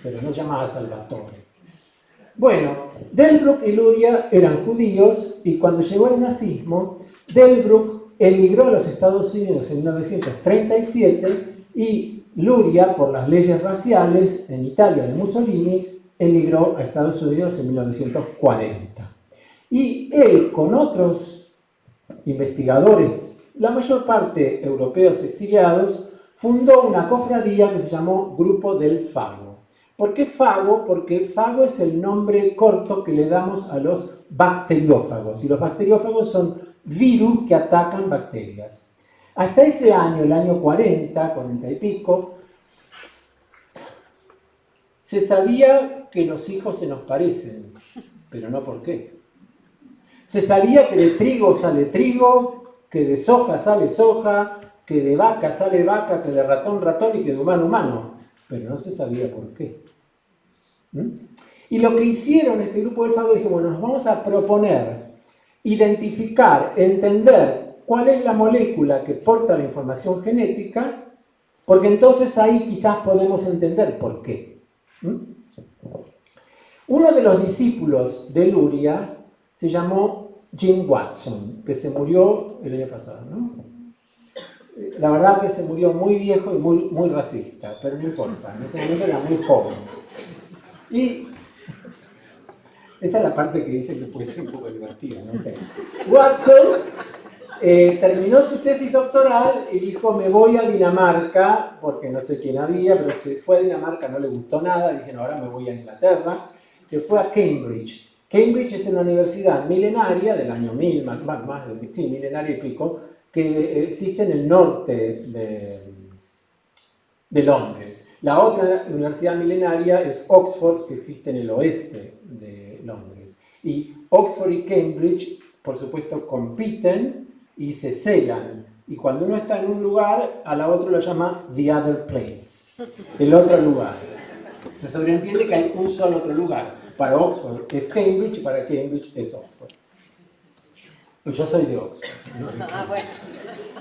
Pero no se llamaba Salvatore. Bueno, Delbrück y Luria eran judíos y cuando llegó el nazismo, Delbrück emigró a los Estados Unidos en 1937 y Luria, por las leyes raciales en Italia de Mussolini, emigró a Estados Unidos en 1940. Y él, con otros investigadores, la mayor parte europeos exiliados, fundó una cofradía que se llamó Grupo del Fago. ¿Por qué fago? Porque fago es el nombre corto que le damos a los bacteriófagos. Y los bacteriófagos son virus que atacan bacterias. Hasta ese año, el año 40 y pico, se sabía que los hijos se nos parecen, pero no por qué. Se sabía que de trigo sale trigo, que de soja sale soja, que de vaca sale vaca, que de ratón ratón y que de humano humano, pero no se sabía por qué. Y lo que hicieron este grupo del Fago, dije, bueno, nos vamos a proponer identificar, entender cuál es la molécula que porta la información genética, porque entonces ahí quizás podemos entender por qué. Uno de los discípulos de Luria se llamó Jim Watson, que se murió el año pasado, ¿no? La verdad que se murió muy viejo y muy racista, pero no importa, en este momento era muy joven. Y esta es la parte que dice que puede ser un poco divertida, ¿no? Watson terminó su tesis doctoral y dijo, me voy a Dinamarca, porque no sé quién había, pero se fue a Dinamarca, no le gustó nada, dije, no, ahora me voy a Inglaterra. Se fue a Cambridge. Cambridge es una universidad milenaria del año 1000, milenaria y pico, que existe en el norte de Londres. La otra universidad milenaria es Oxford, que existe en el oeste de Londres. Y Oxford y Cambridge, por supuesto, compiten y se celan. Y cuando uno está en un lugar, a la otra lo llama the other place, el otro lugar. Se sobreentiende que hay un solo otro lugar. Para Oxford es Cambridge y para Cambridge es Oxford. Pues yo soy de Oxford, ¿no?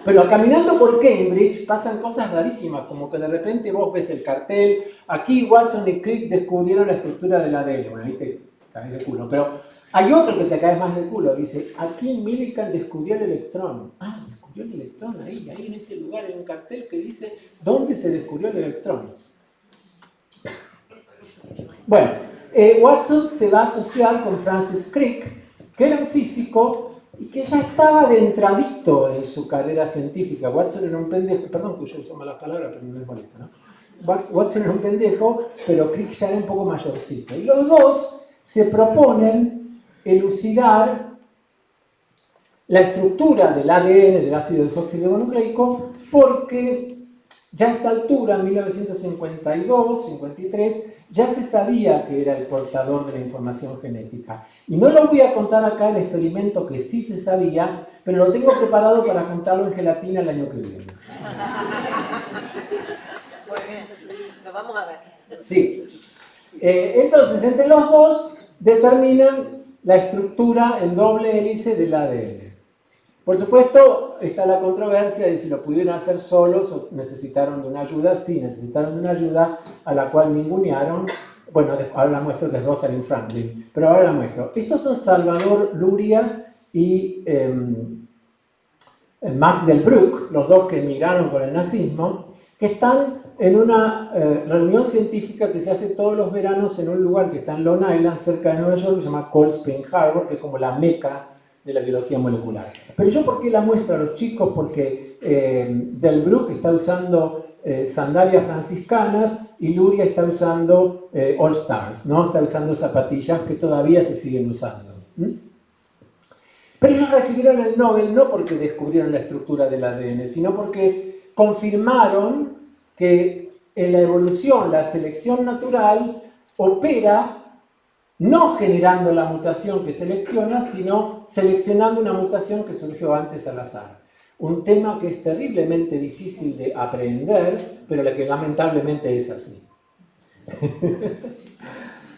Pero caminando por Cambridge pasan cosas rarísimas, como que de repente vos ves el cartel, aquí Watson y Crick descubrieron la estructura del ADN. Bueno, ahí te caes de culo. Pero hay otro que te cae más de culo, dice, aquí Millikan descubrió el electrón. Ah, descubrió el electrón ahí en ese lugar hay un cartel que dice dónde se descubrió el electrón. Bueno, Watson se va a asociar con Francis Crick, que era un físico y que ya estaba de entradito en su carrera científica. Watson era un pendejo, perdón que yo uso malas palabras, pero no es molesta, ¿no? Watson era un pendejo, pero Crick ya era un poco mayorcito. Y los dos se proponen elucidar la estructura del ADN, del ácido desoxirribonucleico, porque ya a esta altura, en 1952-53, ya se sabía que era el portador de la información genética. Y no lo voy a contar acá el experimento que sí se sabía, pero lo tengo preparado para contarlo en gelatina el año que viene. Muy bien, lo vamos a ver. Sí. Entonces, entre los dos determinan la estructura en doble hélice del ADN. Por supuesto, está la controversia de si lo pudieron hacer solos o necesitaron de una ayuda. Sí, necesitaron de una ayuda a la cual ningunearon. Bueno, ahora la muestro de Rosalind Franklin, pero ahora la muestro. Estos son Salvador Luria y Max Delbrück, los dos que emigraron con el nazismo, que están en una reunión científica que se hace todos los veranos en un lugar que está en Long Island, cerca de Nueva York, que se llama Cold Spring Harbor, que es como la meca de la biología molecular. Pero yo, ¿por qué la muestro a los chicos? Porque Delbrück está usando sandalias franciscanas y Luria está usando All Stars, ¿no? Está usando zapatillas que todavía se siguen usando. Pero ellos recibieron el Nobel no porque descubrieron la estructura del ADN, sino porque confirmaron que en la evolución, la selección natural opera no generando la mutación que selecciona, sino seleccionando una mutación que surgió antes al azar. Un tema que es terriblemente difícil de aprender, pero que lamentablemente es así.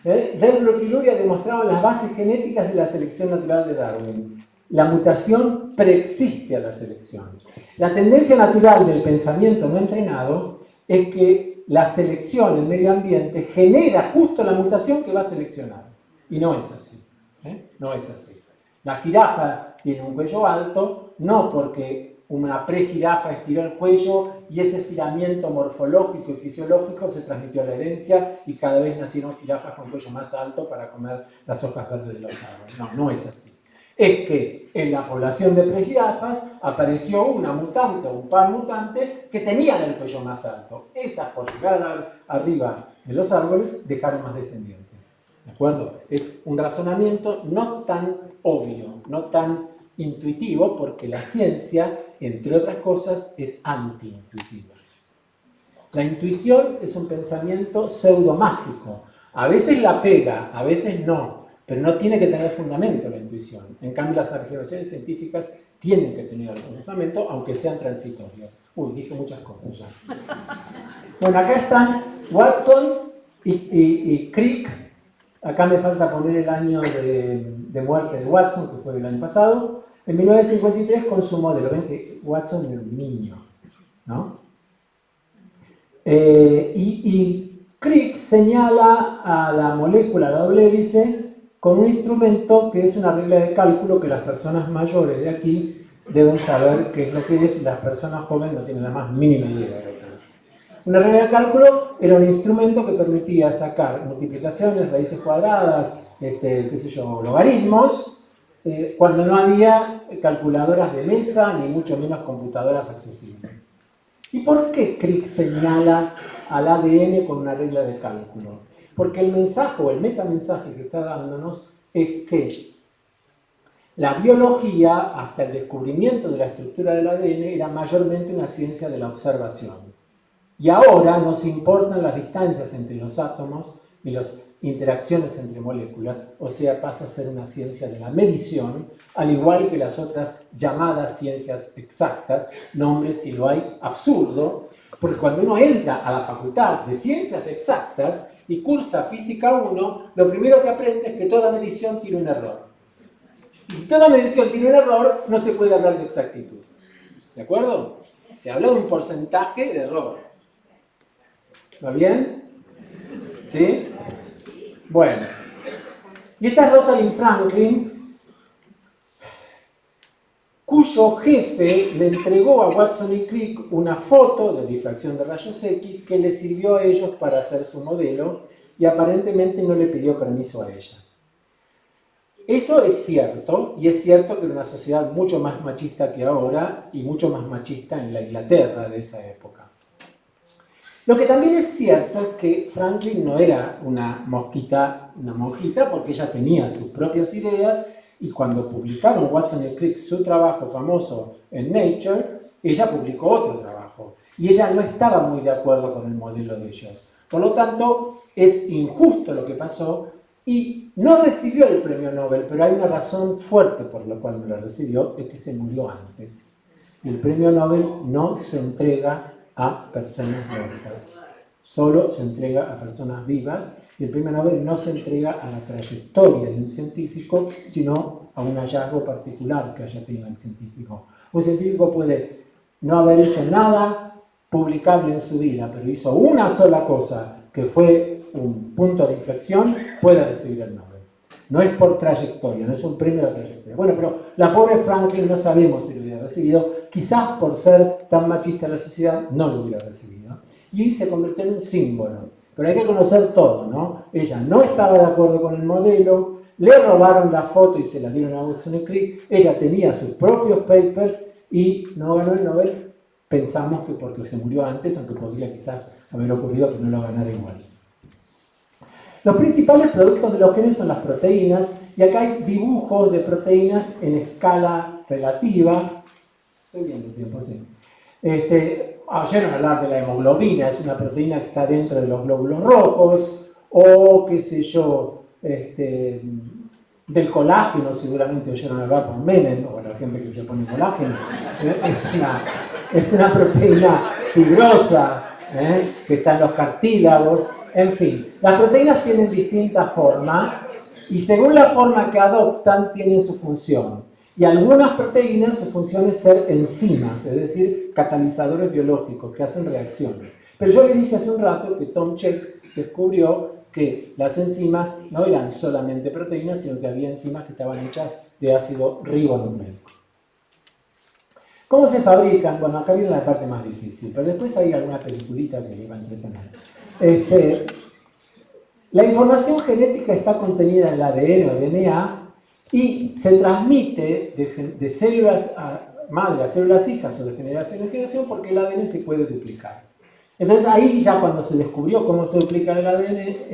Delbrück y Luria demostraron las bases genéticas de la selección natural de Darwin. La mutación preexiste a la selección. La tendencia natural del pensamiento no entrenado es que la selección en medio ambiente genera justo la mutación que va a seleccionar. Y no es así. No es así. La jirafa tiene un cuello alto, no porque una prejirafa estiró el cuello y ese estiramiento morfológico y fisiológico se transmitió a la herencia y cada vez nacieron jirafas con cuello más alto para comer las hojas verdes de los árboles. No, no es así. Es que en la población de prejirafas apareció una mutante o un par mutante que tenían el cuello más alto. Esas, por llegar arriba de los árboles, dejaron más descendientes. ¿De acuerdo? Es un razonamiento no tan obvio, no tan intuitivo, porque la ciencia, entre otras cosas, es anti-intuitiva. La intuición es un pensamiento pseudomágico. A veces la pega, a veces no, pero no tiene que tener fundamento la intuición. En cambio, las afirmaciones científicas tienen que tener algún fundamento, aunque sean transitorias. Uy, dije muchas cosas ya. Bueno, acá están Watson y Crick. Acá me falta poner el año de muerte de Watson, que fue el año pasado. En 1953 con su modelo. Ven que Watson era un niño, ¿no? Y Crick señala a la molécula de doble hélice con un instrumento que es una regla de cálculo que las personas mayores de aquí deben saber qué es lo que es y las personas jóvenes no tienen la más mínima idea de lo que es. Una regla de cálculo era un instrumento que permitía sacar multiplicaciones, raíces cuadradas, qué sé yo, logaritmos, cuando no había calculadoras de mesa ni mucho menos computadoras accesibles. ¿Y por qué Crick señala al ADN con una regla de cálculo? Porque el mensaje o el metamensaje que está dándonos es que la biología, hasta el descubrimiento de la estructura del ADN, era mayormente una ciencia de la observación. Y ahora nos importan las distancias entre los átomos y las interacciones entre moléculas, o sea, pasa a ser una ciencia de la medición, al igual que las otras llamadas ciencias exactas, nombre si lo hay absurdo, porque cuando uno entra a la facultad de ciencias exactas y cursa Física 1, lo primero que aprende es que toda medición tiene un error. Y si toda medición tiene un error, no se puede hablar de exactitud. ¿De acuerdo? Se habla de un porcentaje de error. ¿Va bien? ¿Sí? Bueno. Y esta es Rosalind Franklin, cuyo jefe le entregó a Watson y Crick una foto de difracción de rayos X que le sirvió a ellos para hacer su modelo y aparentemente no le pidió permiso a ella. Eso es cierto, y es cierto que era una sociedad mucho más machista que ahora y mucho más machista en la Inglaterra de esa época. Lo que también es cierto es que Franklin no era una monjita porque ella tenía sus propias ideas y cuando publicaron Watson y Crick su trabajo famoso en Nature, ella publicó otro trabajo y ella no estaba muy de acuerdo con el modelo de ellos. Por lo tanto, es injusto lo que pasó y no recibió el premio Nobel, pero hay una razón fuerte por la cual no lo recibió, es que se murió antes. Y el premio Nobel no se entrega a personas muertas, solo se entrega a personas vivas y el premio Nobel no se entrega a la trayectoria de un científico, sino a un hallazgo particular que haya tenido el científico. Un científico puede no haber hecho nada publicable en su vida, pero hizo una sola cosa que fue un punto de inflexión, puede recibir el Nobel. No es por trayectoria, no es un premio de trayectoria. Bueno, pero la pobre Franklin no sabemos si lo hubiera recibido, quizás por ser tan machista la sociedad no lo hubiera recibido. Y se convirtió en un símbolo. Pero hay que conocer todo, ¿no? Ella no estaba de acuerdo con el modelo, le robaron la foto y se la dieron a Watson y Crick, ella tenía sus propios papers y no ganó el Nobel. Pensamos que porque se murió antes, aunque podría quizás haber ocurrido que no lo ganara igual. Los principales productos de los genes son las proteínas, y acá hay dibujos de proteínas en escala relativa. Estoy viendo el tiempo, sí. Oyeron hablar de la hemoglobina, es una proteína que está dentro de los glóbulos rojos, o qué sé yo, del colágeno, seguramente oyeron hablar por Menem, o la gente que se pone colágeno. Es una proteína fibrosa, que está en los cartílagos. En fin, las proteínas tienen distintas formas y según la forma que adoptan tienen su función. Y algunas proteínas su función es ser enzimas, es decir, catalizadores biológicos que hacen reacciones. Pero yo le dije hace un rato que Tom Cech descubrió que las enzimas no eran solamente proteínas, sino que había enzimas que estaban hechas de ácido ribonucleico. ¿Cómo se fabrican? Bueno, acá viene la parte más difícil, pero después hay alguna peliculita que le iba a entretener. La información genética está contenida en el ADN o DNA y se transmite de células madre a células hijas o de generación en generación porque el ADN se puede duplicar. Entonces ahí ya cuando se descubrió cómo se duplica el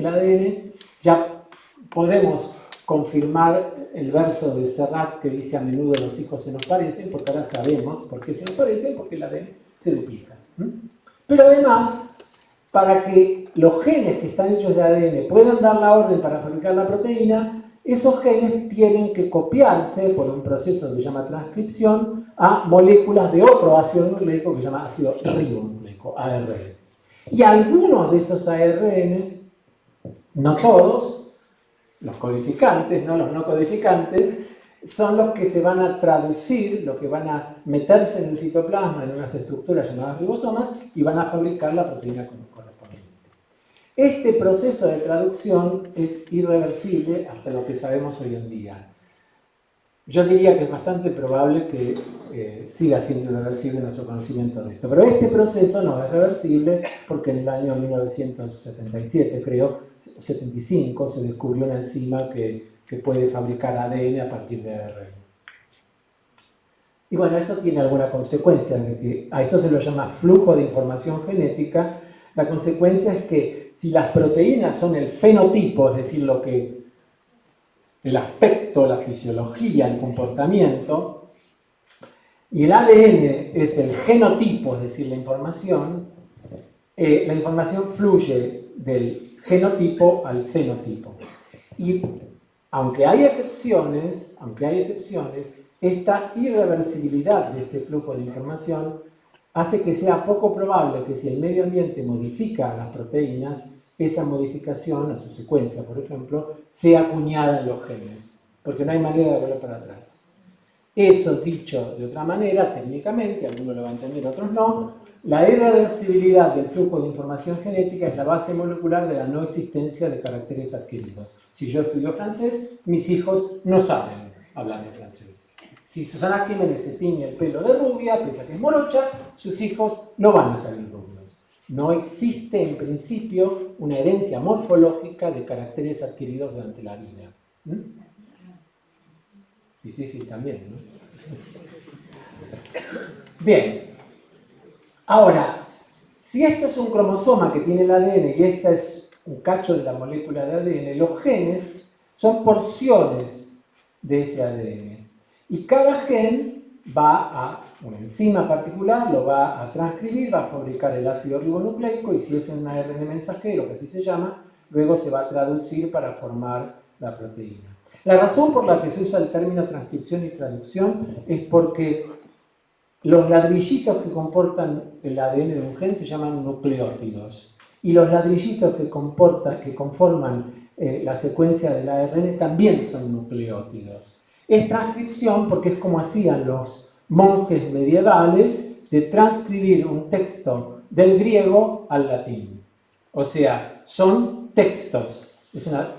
ADN ya podemos confirmar el verso de Serrat que dice a menudo los hijos se nos parecen, porque ahora sabemos por qué se nos parecen, porque el ADN se duplica. Pero además, para que los genes que están hechos de ADN puedan dar la orden para fabricar la proteína, esos genes tienen que copiarse por un proceso que se llama transcripción a moléculas de otro ácido nucleico que se llama ácido ribonucleico, ARN. Y algunos de esos ARNs, no todos, los codificantes, no los no codificantes, son los que se van a traducir, los que van a meterse en el citoplasma en unas estructuras llamadas ribosomas y van a fabricar la proteína correspondiente. Este proceso de traducción es irreversible hasta lo que sabemos hoy en día. Yo diría que es bastante probable que siga siendo irreversible nuestro conocimiento de esto. Pero este proceso no es reversible porque en el año 1977, creo, 75, se descubrió una enzima que puede fabricar ADN a partir de ARN. Y bueno, esto tiene alguna consecuencia, de que a esto se lo llama flujo de información genética. La consecuencia es que si las proteínas son el fenotipo, es decir, el aspecto, la fisiología, el comportamiento, y el ADN es el genotipo, es decir, la información fluye del genotipo al fenotipo. Y aunque hay excepciones, esta irreversibilidad de este flujo de información hace que sea poco probable que si el medio ambiente modifica las proteínas, esa modificación, a su secuencia, por ejemplo, sea acuñada en los genes, porque no hay manera de volver para atrás. Eso, dicho de otra manera, técnicamente, algunos lo van a entender, otros no, la irreversibilidad del flujo de información genética es la base molecular de la no existencia de caracteres adquiridos. Si yo estudio francés, mis hijos no saben hablar de francés. Si Susana Jiménez se tiñe el pelo de rubia, piensa que es morocha, sus hijos no van a salir rubios. No existe, en principio, una herencia morfológica de caracteres adquiridos durante la vida. Difícil también, ¿no? Bien. Ahora, si esto es un cromosoma que tiene el ADN y esta es un cacho de la molécula de ADN, los genes son porciones de ese ADN. Y cada gen va a una enzima particular, lo va a transcribir, va a fabricar el ácido ribonucleico y si es un ARN mensajero, que así se llama, luego se va a traducir para formar la proteína. La razón por la que se usa el término transcripción y traducción es porque los ladrillitos que comportan el ADN de un gen se llaman nucleótidos y los ladrillitos que conforman la secuencia del ARN también son nucleótidos. Es transcripción porque es como hacían los monjes medievales de transcribir un texto del griego al latín. O sea, son textos.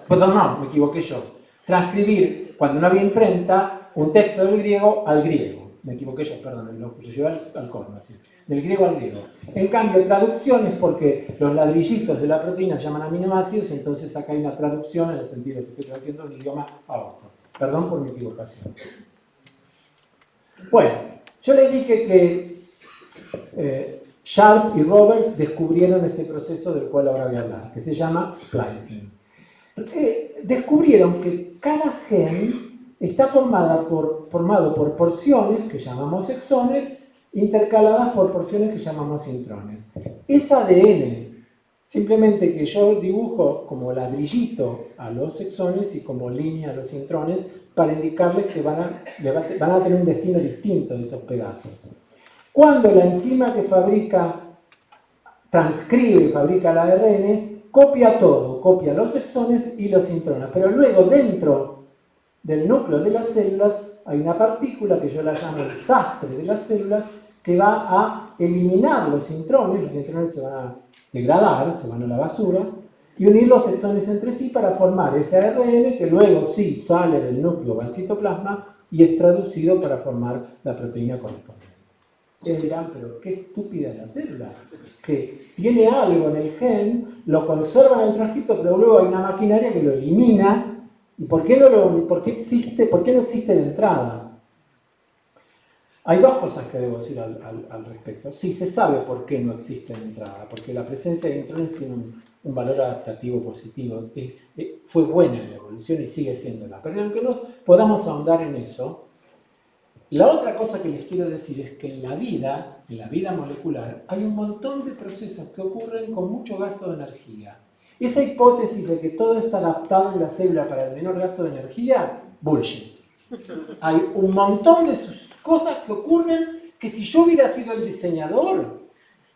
Perdón, no, me equivoqué yo. Transcribir, cuando no había imprenta, un texto del griego al griego. Me equivoqué yo, perdón, lo llevé al corno, así. Del griego al griego. En cambio, traducción es porque los ladrillitos de la proteína se llaman aminoácidos, y entonces acá hay una traducción en el sentido de que estoy traduciendo de un idioma a otro. Perdón por mi equivocación. Bueno, yo les dije que Sharp y Roberts descubrieron este proceso del cual ahora voy a hablar, que se llama splicing. Descubrieron que cada gen está formado por porciones que llamamos exones, intercaladas por porciones que llamamos intrones. Es ADN, simplemente que yo dibujo como ladrillito a los exones y como línea a los intrones para indicarles que van a tener un destino distinto de esos pedazos. Cuando la enzima que transcribe y fabrica el ARN, copia todo, copia los exones y los intrones, pero luego dentro del núcleo de las células hay una partícula que yo la llamo el sastre de las células que va a eliminar los intrones se van a degradar, se van a la basura, y unir los exones entre sí para formar ese ARN que luego sí sale del núcleo, va al citoplasma y es traducido para formar la proteína correspondiente. Ustedes dirán, pero qué estúpida es la célula, que tiene algo en el gen, lo conserva en el transcripto, pero luego hay una maquinaria que lo elimina. ¿Y por qué no existe de entrada? Hay dos cosas que debo decir al respecto. Sí, se sabe por qué no existe de entrada, porque la presencia de intrones tiene un valor adaptativo positivo. Fue buena en la evolución y sigue siéndola. Pero aunque no podamos ahondar en eso, la otra cosa que les quiero decir es que en la vida molecular, hay un montón de procesos que ocurren con mucho gasto de energía. Esa hipótesis de que todo está adaptado en la célula para el menor gasto de energía, bullshit. Hay un montón de cosas que ocurren que si yo hubiera sido el diseñador,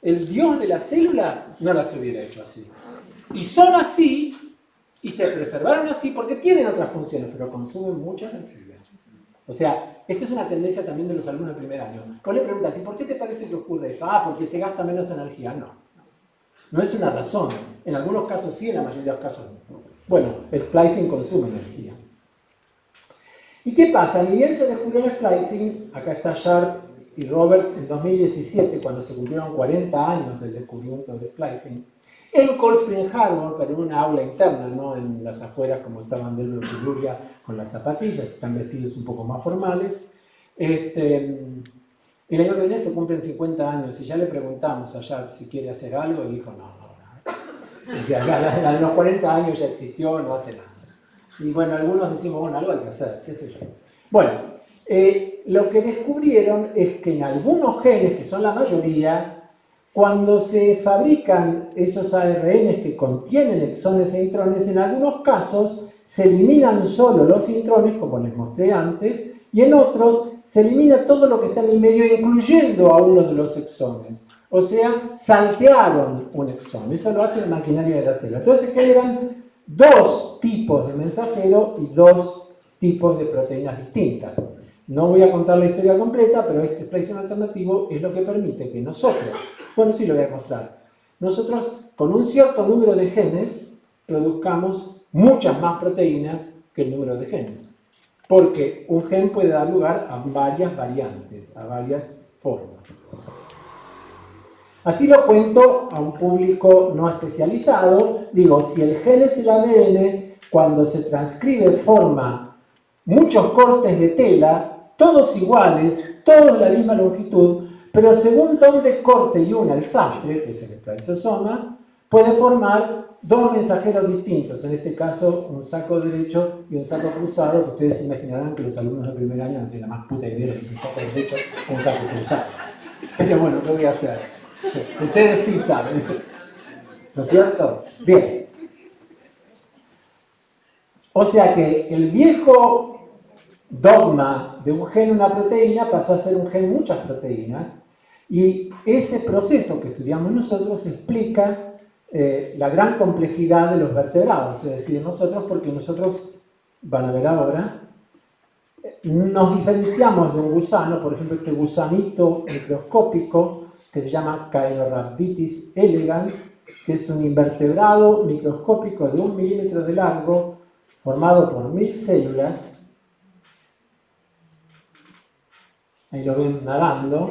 el dios de la célula, no las hubiera hecho así. Y son así, y se preservaron así porque tienen otras funciones, pero consumen mucha energía. O sea, esta es una tendencia también de los alumnos de primer año. Vos le preguntas, ¿y por qué te parece que ocurre esto? Ah, porque se gasta menos energía. No es una razón. En algunos casos sí, en la mayoría de los casos no. Bueno, el splicing consume energía. ¿Y qué pasa? Ni bien se descubrió el splicing, acá está Sharp y Roberts en 2017, cuando se cumplieron 40 años del descubrimiento del splicing, en Cold Spring Harbor, pero en una aula interna, no en las afueras como estaban Delbert y Luria con las zapatillas, están vestidos un poco más formales. El año que viene se cumplen 50 años y ya le preguntamos a Sharp si quiere hacer algo y dijo no. La de los 40 años ya existió, no hace nada. Y bueno, algunos decimos, bueno, algo hay que hacer, qué sé yo. Bueno, lo que descubrieron es que en algunos genes, que son la mayoría, cuando se fabrican esos ARNs que contienen exones e intrones, en algunos casos se eliminan solo los intrones, como les mostré antes, y en otros se elimina todo lo que está en el medio, incluyendo a uno de los exones. O sea, saltearon un exón. Eso lo hace la maquinaria de la célula. Entonces se generan dos tipos de mensajero y dos tipos de proteínas distintas. No voy a contar la historia completa, pero este splicing alternativo es lo que permite que nosotros, bueno, sí lo voy a mostrar, nosotros con un cierto número de genes produzcamos muchas más proteínas que el número de genes. Porque un gen puede dar lugar a varias variantes, a varias formas. Así lo cuento a un público no especializado. Digo, si el gen es el ADN, cuando se transcribe forma muchos cortes de tela, todos iguales, todos de la misma longitud, pero según dónde corte y una el sastre, que es el spliceosoma, puede formar dos mensajeros distintos, en este caso un saco derecho y un saco cruzado, que ustedes imaginarán que los alumnos de primer año no tienen la más puta idea de que es un saco derecho o un saco cruzado. Pero bueno, ¿qué voy a hacer? Ustedes sí saben, ¿no es cierto? Bien. O sea que el viejo dogma de un gen, una proteína, pasó a ser un gen, muchas proteínas, y ese proceso que estudiamos nosotros explica la gran complejidad de los vertebrados, es decir, nosotros, porque nosotros, van a ver ahora, nos diferenciamos de un gusano, por ejemplo, este gusanito microscópico que se llama Caenorhabditis elegans, que es un invertebrado microscópico de 1 milímetro de largo, formado por 1000 células. Ahí lo ven nadando.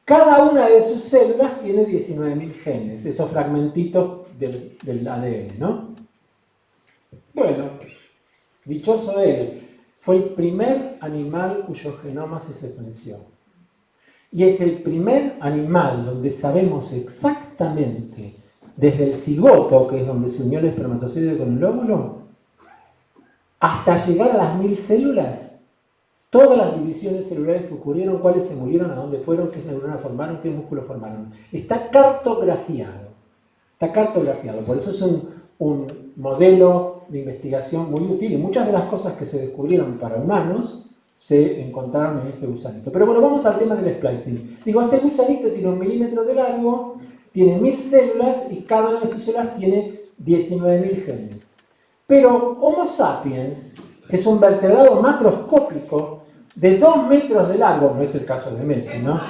Cada una de sus células tiene 19.000 genes, esos fragmentitos del ADN, ¿no? Bueno, dichoso él, fue el primer animal cuyo genoma se secuenció. Y es el primer animal donde sabemos exactamente, desde el cigoto, que es donde se unió el espermatozoide con el óvulo, hasta llegar a las 1000 células, todas las divisiones celulares que ocurrieron, cuáles se murieron, a dónde fueron, qué neuronas formaron, qué músculos formaron. Está cartografiado. Está cartografiado. Por eso es un modelo de investigación muy útil. Y muchas de las cosas que se descubrieron para humanos se encontraron en este gusanito. Pero bueno, vamos al tema del splicing. Digo, este gusanito tiene 1 milímetro de largo, tiene 1000 células y cada una de sus células tiene 19.000 genes. Pero Homo sapiens, que es un vertebrado macroscópico de 2 metros de largo, no es el caso de Messi, ¿no?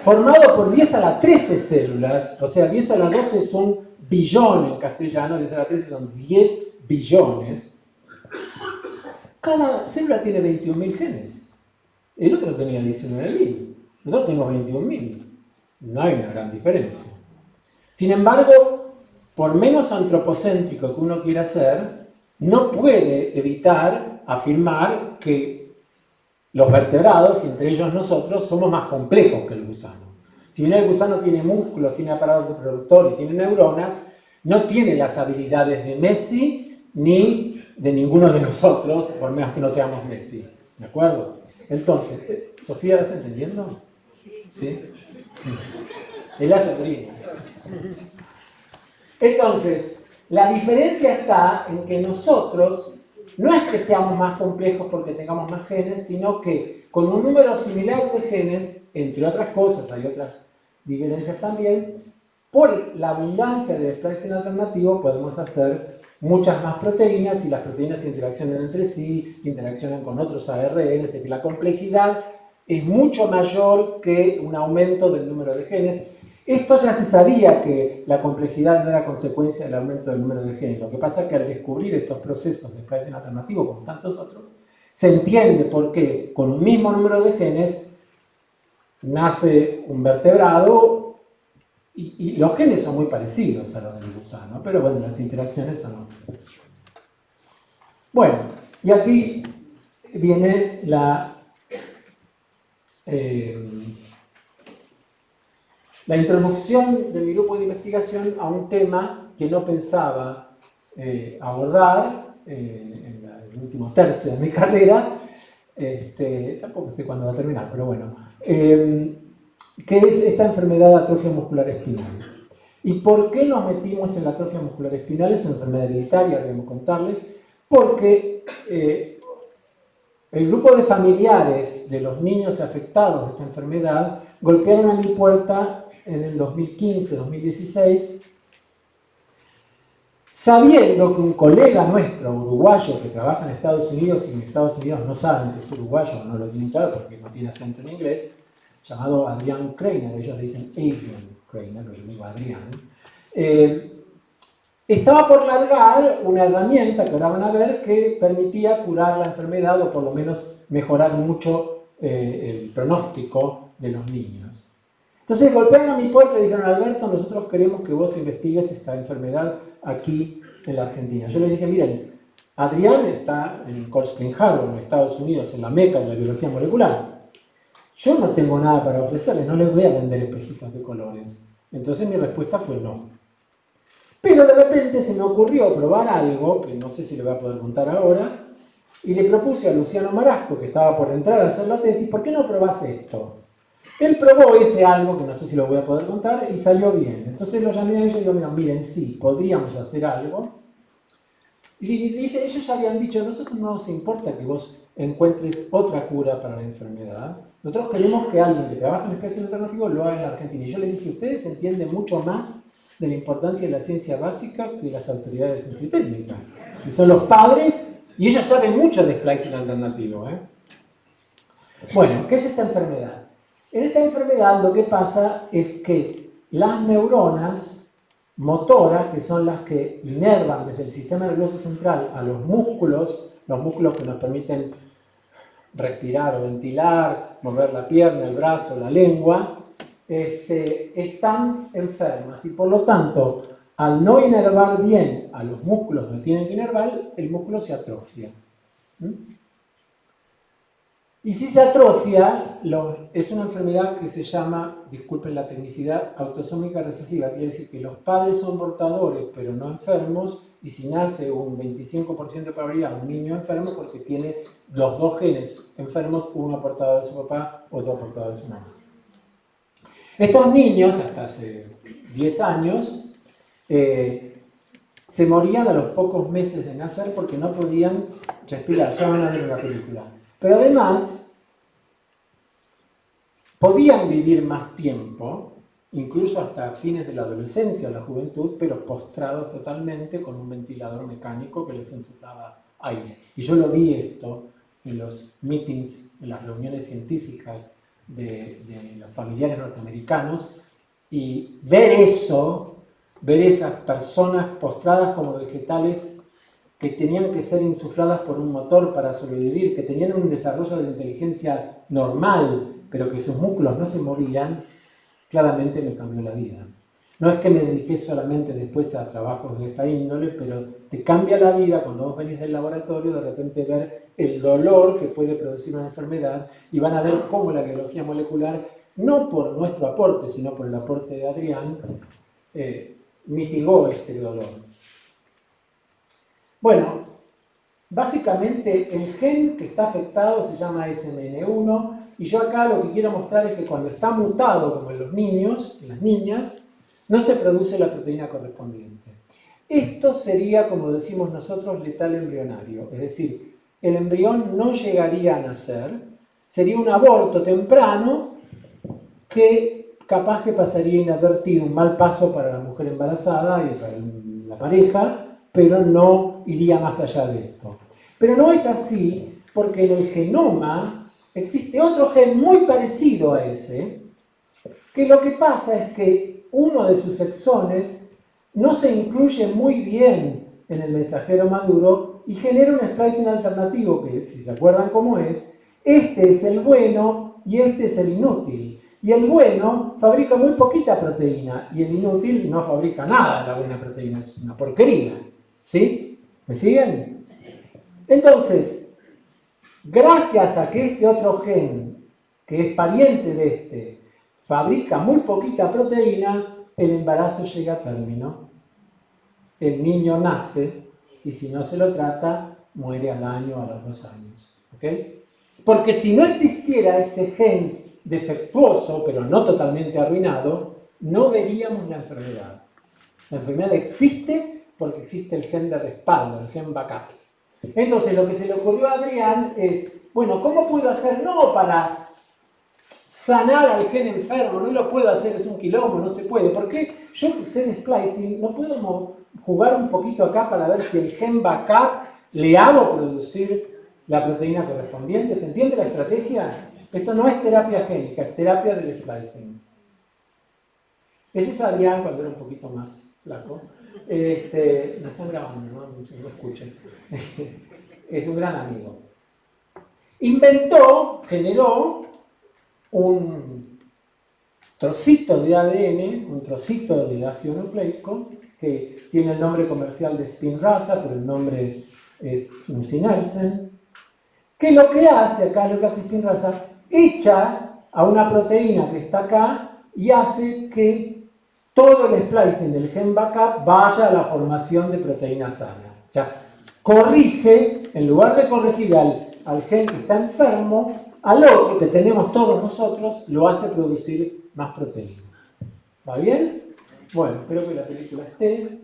Formado por 10 a la 13 células, o sea, 10 a la 12 es un billón en castellano, 10 a la 13 son 10 billones. Cada célula tiene 21.000 genes. El otro tenía 19.000. Nosotros tenemos 21.000. No hay una gran diferencia. Sin embargo, por menos antropocéntrico que uno quiera ser, no puede evitar afirmar que los vertebrados, y entre ellos nosotros, somos más complejos que el gusano. Si bien el gusano tiene músculos, tiene aparato reproductor y tiene neuronas, no tiene las habilidades de Messi ni de ninguno de nosotros, por menos que no seamos Messi. ¿De acuerdo? Entonces, ¿Sofía vas entendiendo? ¿Sí? Es la sobrina. Entonces, la diferencia está en que nosotros no es que seamos más complejos porque tengamos más genes, sino que con un número similar de genes, entre otras cosas, hay otras diferencias también, por la abundancia del splicing alternativo podemos hacer muchas más proteínas y las proteínas interaccionan entre sí, interaccionan con otros ARN, es decir, la complejidad es mucho mayor que un aumento del número de genes. Esto ya se sabía que la complejidad no era consecuencia del aumento del número de genes. Lo que pasa es que al descubrir estos procesos de splicing alternativo, como tantos otros, se entiende por qué con un mismo número de genes nace un vertebrado y los genes son muy parecidos a los del gusano, pero bueno, las interacciones son otras. Bueno, y aquí viene la introducción de mi grupo de investigación a un tema que no pensaba abordar en el último tercio de mi carrera, tampoco sé cuándo va a terminar, pero bueno, que es esta enfermedad de atrofia muscular espinal. ¿Y por qué nos metimos en la atrofia muscular espinal? Es una enfermedad hereditaria, debemos contarles, porque el grupo de familiares de los niños afectados de esta enfermedad golpearon a mi puerta en el 2015-2016, sabiendo que un colega nuestro, uruguayo, que trabaja en Estados Unidos y en Estados Unidos no saben que es uruguayo, no lo tienen claro porque no tiene acento en inglés, llamado Adrián Kreiner, ellos le dicen Adrian Kreiner, pero yo digo Adrián, estaba por largar una herramienta que ahora van a ver que permitía curar la enfermedad o por lo menos mejorar mucho el pronóstico de los niños. Entonces golpearon a mi puerta y dijeron: Alberto, nosotros queremos que vos investigues esta enfermedad aquí en la Argentina. Yo les dije: miren, Adrián está en Cold Spring Harbor, en Estados Unidos, en la meca de la biología molecular. Yo no tengo nada para ofrecerles, no les voy a vender espejitos de colores. Entonces mi respuesta fue no. Pero de repente se me ocurrió probar algo, que no sé si le voy a poder contar ahora, y le propuse a Luciano Marasco, que estaba por entrar a hacer la tesis: ¿por qué no probás esto? Él probó ese algo, que no sé si lo voy a poder contar, y salió bien. Entonces lo llamé a ellos y digo: miren, sí, podríamos hacer algo. Y ellos ya habían dicho: a nosotros no nos importa que vos encuentres otra cura para la enfermedad. Nosotros queremos que alguien que trabaja en espacio alternativo lo haga en la Argentina. Y yo les dije: ustedes entienden mucho más de la importancia de la ciencia básica que las autoridades de ciencia técnica. Y son los padres, y ellos saben mucho de splicing alternativo. Bueno, ¿qué es esta enfermedad? En esta enfermedad lo que pasa es que las neuronas motoras, que son las que inervan desde el sistema nervioso central a los músculos que nos permiten respirar o ventilar, mover la pierna, el brazo, la lengua, están enfermas y por lo tanto, al no inervar bien a los músculos que tienen que inervar, el músculo se atrofia. Y si se atrofia, es una enfermedad que se llama, disculpen la tecnicidad, autosómica recesiva. Quiere decir que los padres son portadores, pero no enfermos, y si nace un 25% de probabilidad un niño enfermo, porque tiene los dos genes enfermos, uno portador de su papá, otro portador de su mamá. Estos niños, hasta hace 10 años, se morían a los pocos meses de nacer porque no podían respirar. Ya van a ver una película. Pero además, podían vivir más tiempo, incluso hasta fines de la adolescencia o la juventud, pero postrados totalmente con un ventilador mecánico que les insuflaba aire. Y yo lo vi esto en los meetings, en las reuniones científicas de los familiares norteamericanos, y ver esas personas postradas como vegetales que tenían que ser insufladas por un motor para sobrevivir, que tenían un desarrollo de inteligencia normal, pero que sus músculos no se movían, claramente me cambió la vida. No es que me dediqué solamente después a trabajos de esta índole, pero te cambia la vida cuando vos venís del laboratorio, de repente ver el dolor que puede producir una enfermedad, y van a ver cómo la biología molecular, no por nuestro aporte, sino por el aporte de Adrián, mitigó este dolor. Bueno, básicamente el gen que está afectado se llama SMN1, y yo acá lo que quiero mostrar es que cuando está mutado, como en los niños, en las niñas, no se produce la proteína correspondiente. Esto sería, como decimos nosotros, letal embrionario, es decir, el embrión no llegaría a nacer, sería un aborto temprano que capaz que pasaría inadvertido, un mal paso para la mujer embarazada y para la pareja, pero no iría más allá de esto. Pero no es así, porque en el genoma existe otro gen muy parecido a ese, que lo que pasa es que uno de sus exones no se incluye muy bien en el mensajero maduro y genera un splicing alternativo que, si se acuerdan cómo es, este es el bueno y este es el inútil. Y el bueno fabrica muy poquita proteína y el inútil no fabrica nada de la buena proteína, es una porquería. ¿Sí? ¿Me siguen? Entonces, gracias a que este otro gen, que es pariente de este, fabrica muy poquita proteína, el embarazo llega a término, el niño nace y si no se lo trata, muere al año o a los 2 años. ¿Ok? Porque si no existiera este gen defectuoso, pero no totalmente arruinado, no veríamos la enfermedad. La enfermedad existe porque existe el gen de respaldo, el gen backup. Entonces lo que se le ocurrió a Adrián es, Bueno, ¿cómo puedo hacer? No para sanar al gen enfermo, no lo puedo hacer, es un quilombo, no se puede. ¿Por qué? Yo que sé de splicing, no puedo jugar un poquito acá para ver si el gen backup le hago producir la proteína correspondiente. ¿Se entiende la estrategia? Esto no es terapia génica, es terapia del splicing. Ese es Adrián cuando era un poquito más flaco. No están grabando, no se lo escuchen. Es un gran amigo. Generó un trocito de ADN, un trocito de ácido nucleico, que tiene el nombre comercial de Spinraza, pero el nombre es nusinersen, que lo que hace acá, lo que hace Spinraza, echa a una proteína que está acá y hace que todo el splicing del gen backup vaya a la formación de proteína sana. O sea, corrige, en lugar de corregir al gen que está enfermo, al otro que tenemos todos nosotros, lo hace producir más proteína. ¿Va bien? Bueno, espero que la película esté.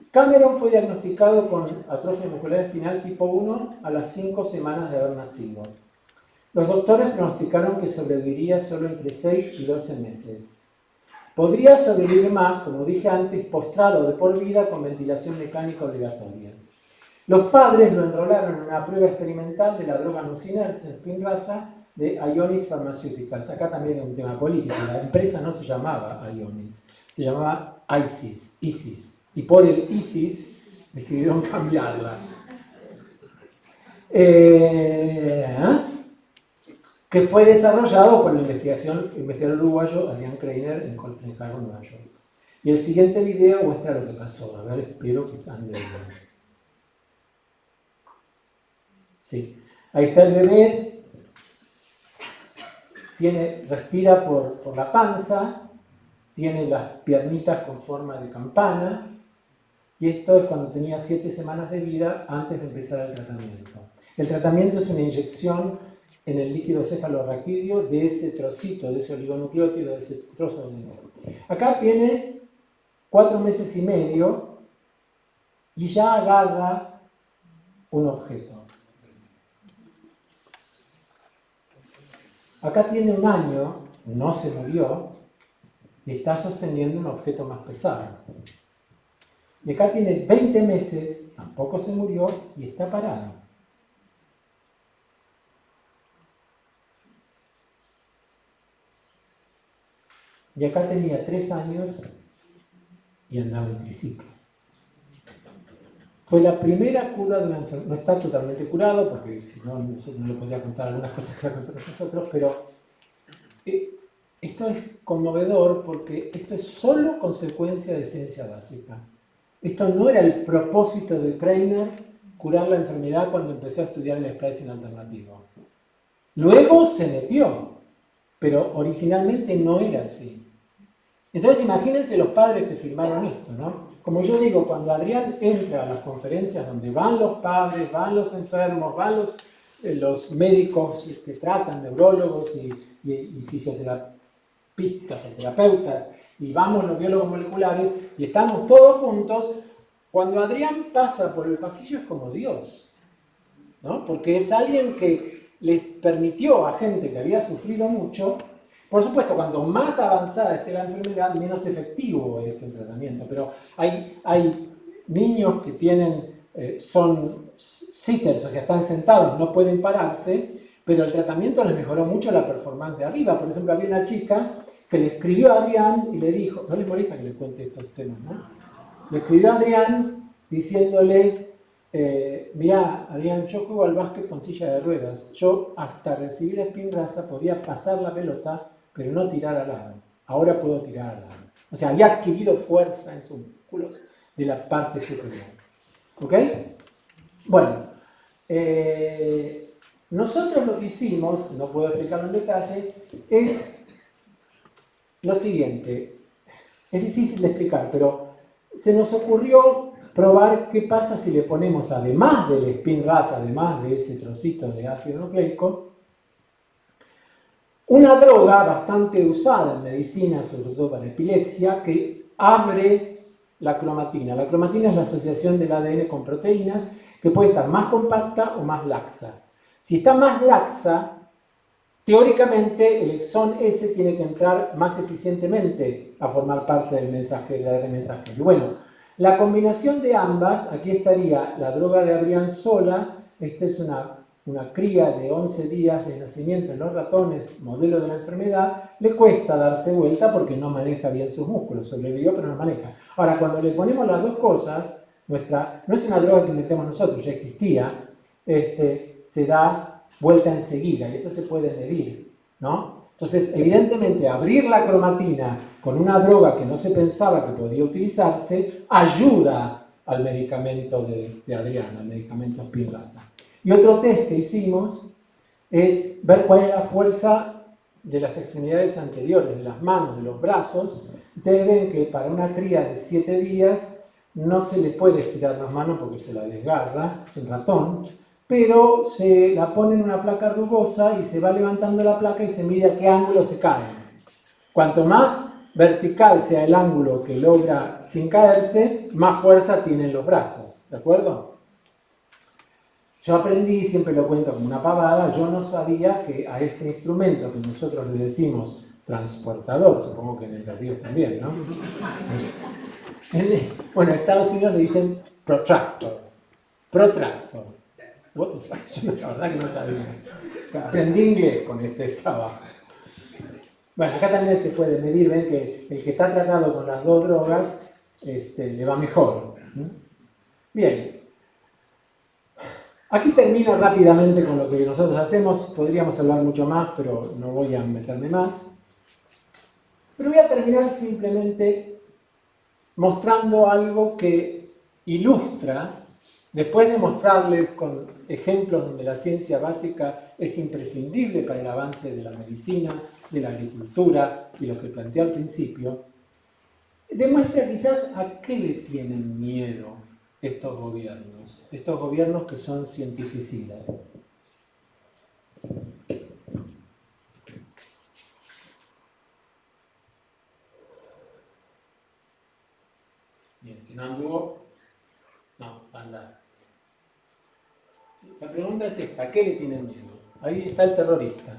Cameron fue diagnosticado con atrofia muscular espinal tipo 1 a las 5 semanas de haber nacido. Los doctores pronosticaron que sobreviviría solo entre 6 y 12 meses. Podría sobrevivir más, como dije antes, postrado de por vida con ventilación mecánica obligatoria. Los padres lo enrolaron en una prueba experimental de la droga nusinersen, Spinraza, de Ionis Pharmaceuticals. Acá también hay un tema político. La empresa no se llamaba Ionis, se llamaba ISIS. Y por el ISIS decidieron cambiarla. Que fue desarrollado por el investigador uruguayo Adrián Kreiner en Copenhague, Nueva York. Y el siguiente video muestra lo que pasó. A ver, espero que están viendo. Sí, ahí está el bebé, respira por la panza, tiene las piernitas con forma de campana, y esto es cuando tenía 7 semanas de vida antes de empezar el tratamiento. El tratamiento es una inyección en el líquido cefalorraquídeo de ese trocito, de ese oligonucleótido, de ese trozo de dinero. Acá tiene 4 meses y medio y ya agarra un objeto. Acá tiene 1 año, no se murió, y está sosteniendo un objeto más pesado. Y acá tiene 20 meses, tampoco se murió, y está parado. Y acá tenía 3 años y andaba en triciclo. Fue la primera cura de una enfermedad. No está totalmente curado, porque si no, no le podría contar algunas cosas que va a contar nosotros, pero esto es conmovedor porque esto es solo consecuencia de ciencia básica. Esto no era el propósito de Kreiner, curar la enfermedad cuando empezó a estudiar el splicing alternativo. Luego se metió, pero originalmente no era así. Entonces imagínense los padres que firmaron esto, ¿no? Como yo digo, cuando Adrián entra a las conferencias donde van los padres, van los enfermos, van los médicos que tratan, neurólogos y fisioterapistas, terapeutas, y vamos los biólogos moleculares, y estamos todos juntos, cuando Adrián pasa por el pasillo es como Dios, ¿no? Porque es alguien que le permitió a gente que había sufrido mucho. Por supuesto, cuanto más avanzada esté la enfermedad, menos efectivo es el tratamiento. Pero hay niños que son sitters, o sea, están sentados, no pueden pararse, pero el tratamiento les mejoró mucho la performance de arriba. Por ejemplo, había una chica que le escribió a Adrián y le dijo, no les molesta que les cuente estos temas, ¿no? Le escribió a Adrián diciéndole, mirá, Adrián, yo juego al básquet con silla de ruedas. Yo hasta recibir Spinraza podía pasar la pelota, pero no tirar al aro. Ahora puedo tirar al aro. O sea, había adquirido fuerza en sus músculos de la parte superior. ¿Ok? Bueno, nosotros lo que hicimos, no puedo explicarlo en detalle, es lo siguiente. Es difícil de explicar, pero se nos ocurrió probar qué pasa si le ponemos, además del Spinraza, además de ese trocito de ácido nucleico, una droga bastante usada en medicina, sobre todo para epilepsia, que abre la cromatina. La cromatina es la asociación del ADN con proteínas, que puede estar más compacta o más laxa. Si está más laxa, teóricamente el exón S tiene que entrar más eficientemente a formar parte del mensaje, de la red mensajero. Y bueno, la combinación de ambas, aquí estaría la droga de Adrián sola, esta es una cría de 11 días de nacimiento en los ratones, modelo de la enfermedad, le cuesta darse vuelta porque no maneja bien sus músculos, sobrevivió pero no maneja. Ahora, cuando le ponemos las dos cosas, no es una droga que metemos nosotros, ya existía, se da vuelta enseguida y esto se puede medir, ¿no? Entonces, evidentemente, abrir la cromatina con una droga que no se pensaba que podía utilizarse ayuda al medicamento de Adrián, al medicamento Spinraza. Y otro test que hicimos es ver cuál es la fuerza de las extremidades anteriores, de las manos, de los brazos. Ustedes ven que para una cría de 7 días no se le puede estirar las manos porque se la desgarra el ratón, pero se la pone en una placa rugosa y se va levantando la placa y se mide a qué ángulo se cae. Cuanto más vertical sea el ángulo que logra sin caerse, más fuerza tienen los brazos, ¿de acuerdo? Yo aprendí, siempre lo cuento como una pavada, yo no sabía que a este instrumento que nosotros le decimos transportador, supongo que en Entre Ríos también, ¿no? Bueno, en Estados Unidos le dicen protractor. Protractor. What the fuck? Yo la verdad que no sabía. Aprendí inglés con este trabajo. Bueno, acá también se puede medir, ven que el que está tratado con las dos drogas le va mejor. Bien. Aquí termino rápidamente con lo que nosotros hacemos. Podríamos hablar mucho más, pero no voy a meterme más. Pero voy a terminar simplemente mostrando algo que ilustra, después de mostrarles con ejemplos donde la ciencia básica es imprescindible para el avance de la medicina, de la agricultura y lo que planteé al principio, demuestra quizás a qué le tienen miedo estos gobiernos que son cientificidas. Bien, si no anduvo, no, va a andar. La pregunta es esta, ¿a qué le tienen miedo? Ahí está el terrorista.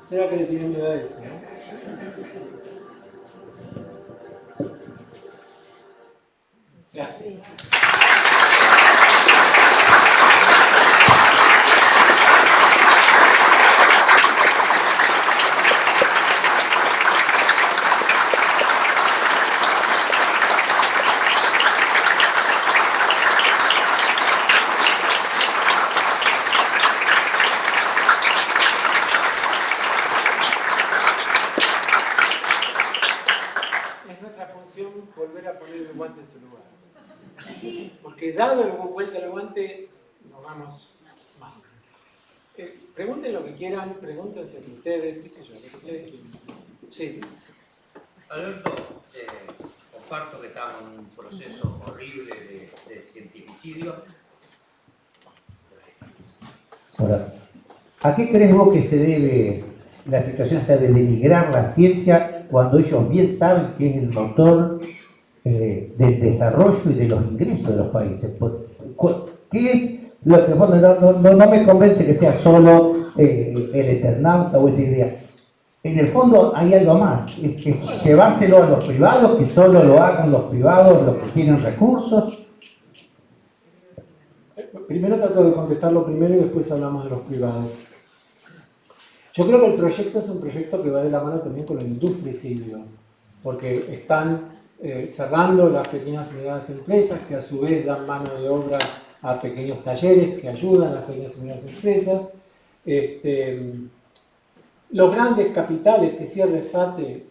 ¿Será que le tienen miedo a eso? Gracias. Volver a poner el guante en su lugar. Porque dado el vuelta al guante, nos vamos mal. Pregunten lo que quieran, pregúntense entre ustedes, qué sé yo, lo que ustedes quieran. Sí. Alberto, comparto que estamos en un proceso horrible de cientificidio. Ahora, ¿a qué crees vos que se debe la situación hasta de denigrar la ciencia cuando ellos bien saben que es el motor del desarrollo y de los ingresos de los países? ¿Qué es lo que no me convence que sea solo el Eternauta o esa idea? En el fondo hay algo más, es que llevárselo a los privados, que solo lo hagan los privados, los que tienen recursos. Primero trato de contestarlo primero y después hablamos de los privados. Yo creo que el proyecto es un proyecto que va de la mano también con el industricidio, porque están cerrando las pequeñas y medianas empresas que a su vez dan mano de obra a pequeños talleres que ayudan a las pequeñas y medianas empresas. Los grandes capitales que cierre FATE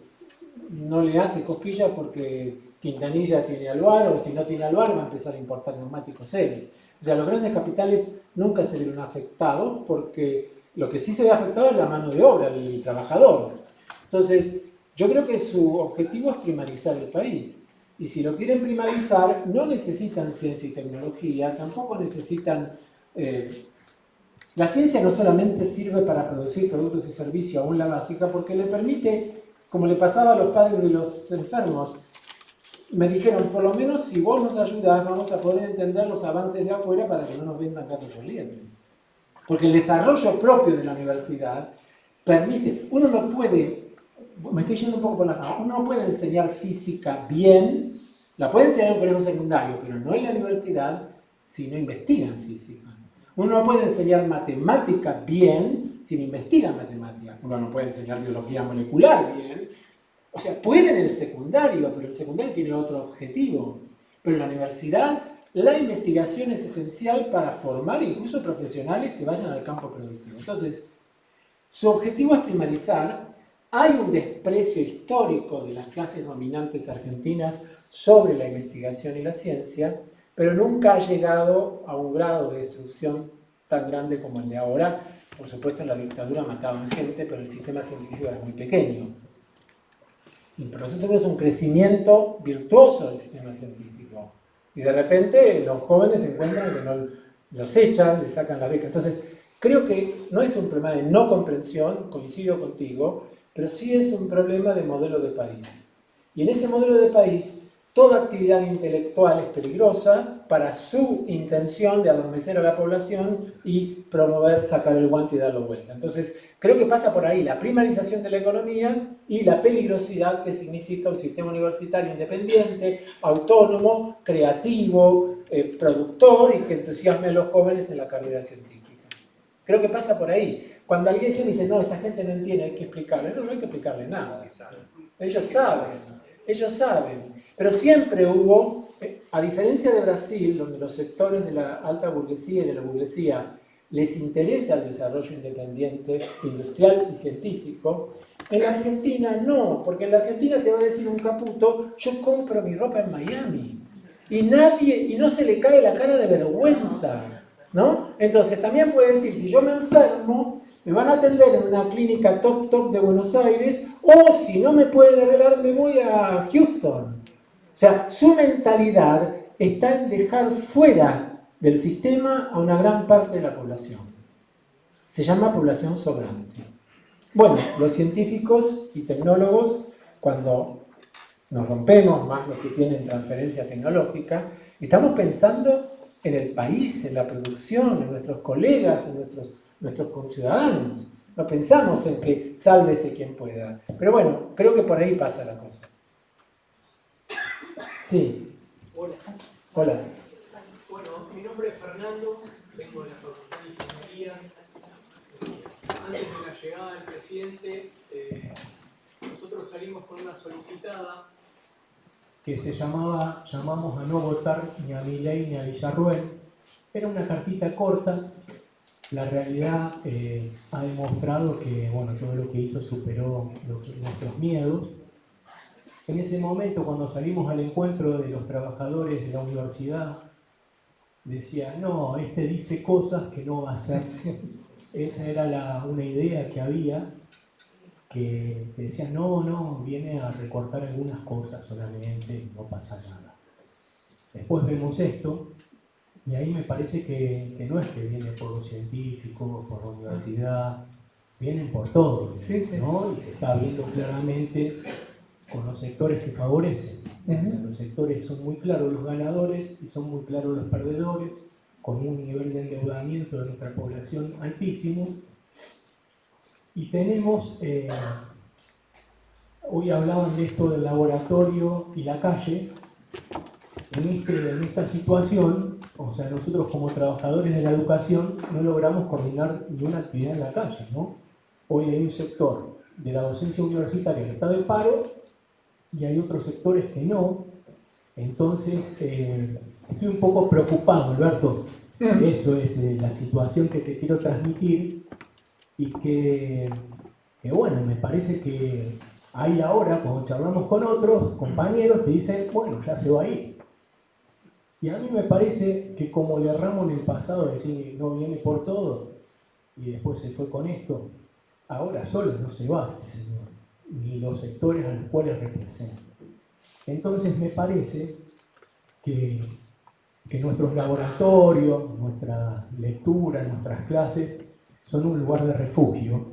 no le hace cosquillas porque Quintanilla tiene Alvar, o si no tiene Alvar va a empezar a importar neumáticos serios. O sea, los grandes capitales nunca se vieron afectados porque lo que sí se ve afectado es la mano de obra, el trabajador. Entonces, yo creo que su objetivo es primarizar el país. Y si lo quieren primarizar, no necesitan ciencia y tecnología, tampoco necesitan... la ciencia no solamente sirve para producir productos y servicios, aún la básica, porque le permite, como le pasaba a los padres de los enfermos, me dijeron, por lo menos si vos nos ayudás, vamos a poder entender los avances de afuera para que no nos vendan gato por liebre. Porque el desarrollo propio de la universidad permite, uno no puede, me estoy yendo un poco por la rama, uno no puede enseñar física bien, la puede enseñar en un colegio secundario, pero no en la universidad si no investiga en física. Uno no puede enseñar matemática bien si no investiga en matemática. Uno no puede enseñar biología molecular bien. O sea, puede en el secundario, pero el secundario tiene otro objetivo. Pero en la universidad, la investigación es esencial para formar incluso profesionales que vayan al campo productivo. Entonces, su objetivo es primarizar. Hay un desprecio histórico de las clases dominantes argentinas sobre la investigación y la ciencia, pero nunca ha llegado a un grado de destrucción tan grande como el de ahora. Por supuesto, en la dictadura mataban gente, pero el sistema científico era muy pequeño. Y por eso tenemos un crecimiento virtuoso del sistema científico. Y de repente los jóvenes se encuentran que no los echan, les sacan la beca. Entonces, creo que no es un problema de no comprensión, coincido contigo, pero sí es un problema de modelo de país. Y en ese modelo de país, toda actividad intelectual es peligrosa para su intención de adormecer a la población y promover, sacar el guante y darlo vuelta. Entonces, creo que pasa por ahí la primarización de la economía y la peligrosidad que significa un sistema universitario independiente, autónomo, creativo, productor y que entusiasme a los jóvenes en la carrera científica. Creo que pasa por ahí. Cuando alguien dice, no, esta gente no entiende, hay que explicarle. No, no hay que explicarle nada. Ellos saben. Pero siempre hubo, a diferencia de Brasil, donde los sectores de la alta burguesía y de la burguesía les interesa el desarrollo independiente, industrial y científico, en la Argentina no, porque en la Argentina te va a decir un caputo, yo compro mi ropa en Miami, y no se le cae la cara de vergüenza, ¿no? Entonces también puede decir, si yo me enfermo, me van a atender en una clínica top de Buenos Aires, o si no me pueden arreglar, me voy a Houston. O sea, su mentalidad está en dejar fuera del sistema a una gran parte de la población. Se llama población sobrante. Bueno, los científicos y tecnólogos, cuando nos rompemos, más los que tienen transferencia tecnológica, estamos pensando en el país, en la producción, en nuestros colegas, en nuestros conciudadanos. No pensamos en que sálvese quien pueda. Pero bueno, creo que por ahí pasa la cosa. Sí. Hola. Bueno, mi nombre es Fernando, vengo de la Facultad de Ingeniería. Antes de la llegada del presidente, nosotros salimos con una solicitada que se llamamos a no votar ni a Milei ni a Villarruel. Era una cartita corta. La realidad ha demostrado que todo lo que hizo superó nuestros miedos. En ese momento, cuando salimos al encuentro de los trabajadores de la universidad, decía, no, este dice cosas que no va a hacer. Esa era una idea que había, que decía, no, viene a recortar algunas cosas solamente, no pasa nada. Después vemos esto, y ahí me parece que no es que viene por los científicos, por la universidad, vienen por todos, ¿no? Y se está viendo claramente con los sectores que favorecen. O sea, los sectores son muy claros los ganadores y son muy claros los perdedores, con un nivel de endeudamiento de nuestra población altísimo. Y tenemos, hoy hablaban de esto del laboratorio y la calle. En esta situación, o sea, nosotros como trabajadores de la educación no logramos coordinar ninguna actividad en la calle, ¿no? Hoy hay un sector de la docencia universitaria que está de paro y hay otros sectores que no. Entonces, estoy un poco preocupado, Alberto. Eso es la situación que te quiero transmitir y que bueno, me parece que ahí ahora, cuando charlamos con otros compañeros, te dicen, bueno, ya se va a ir. Y a mí me parece que como le erramos en el pasado, decir, no viene por todo, y después se fue con esto, ahora solo no se va este señor, ni los sectores a los cuales representa. Entonces me parece que nuestros laboratorios, nuestra lectura, nuestras clases son un lugar de refugio,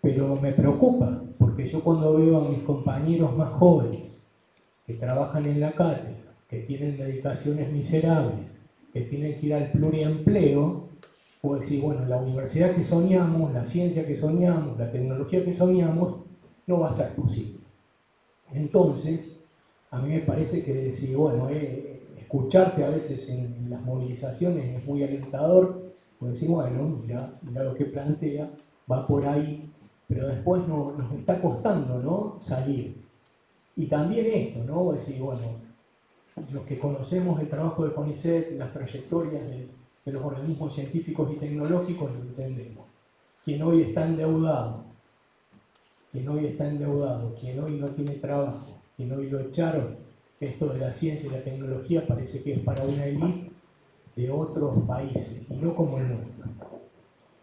pero me preocupa, porque yo cuando veo a mis compañeros más jóvenes que trabajan en la cátedra, que tienen dedicaciones miserables, que tienen que ir al pluriempleo, puedo decir, bueno, la universidad que soñamos, la ciencia que soñamos, la tecnología que soñamos, no va a ser posible. Entonces, a mí me parece que decir, bueno, escucharte a veces en las movilizaciones es muy alentador, puedo decir, bueno, mira lo que plantea, va por ahí, pero después nos está costando, ¿no?, salir. Y también esto, ¿no?, decir, bueno, los que conocemos el trabajo de CONICET, las trayectorias de los organismos científicos y tecnológicos, lo entendemos. Quien hoy está endeudado, quien hoy no tiene trabajo, quien hoy lo echaron, esto de la ciencia y la tecnología parece que es para una élite de otros países, y no como el nuestro.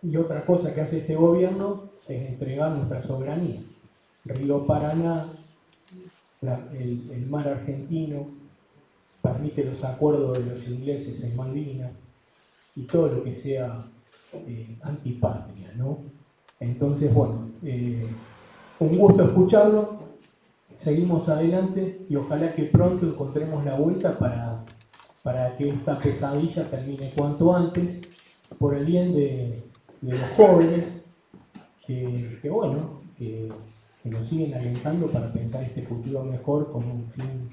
Y otra cosa que hace este gobierno es entregar nuestra soberanía. Río Paraná, el mar argentino, permite los acuerdos de los ingleses en Malvinas y todo lo que sea antipatria, ¿no? Entonces, bueno, un gusto escucharlo, seguimos adelante y ojalá que pronto encontremos la vuelta para que esta pesadilla termine cuanto antes, por el bien de los jóvenes, que nos siguen alentando para pensar este futuro mejor como un fin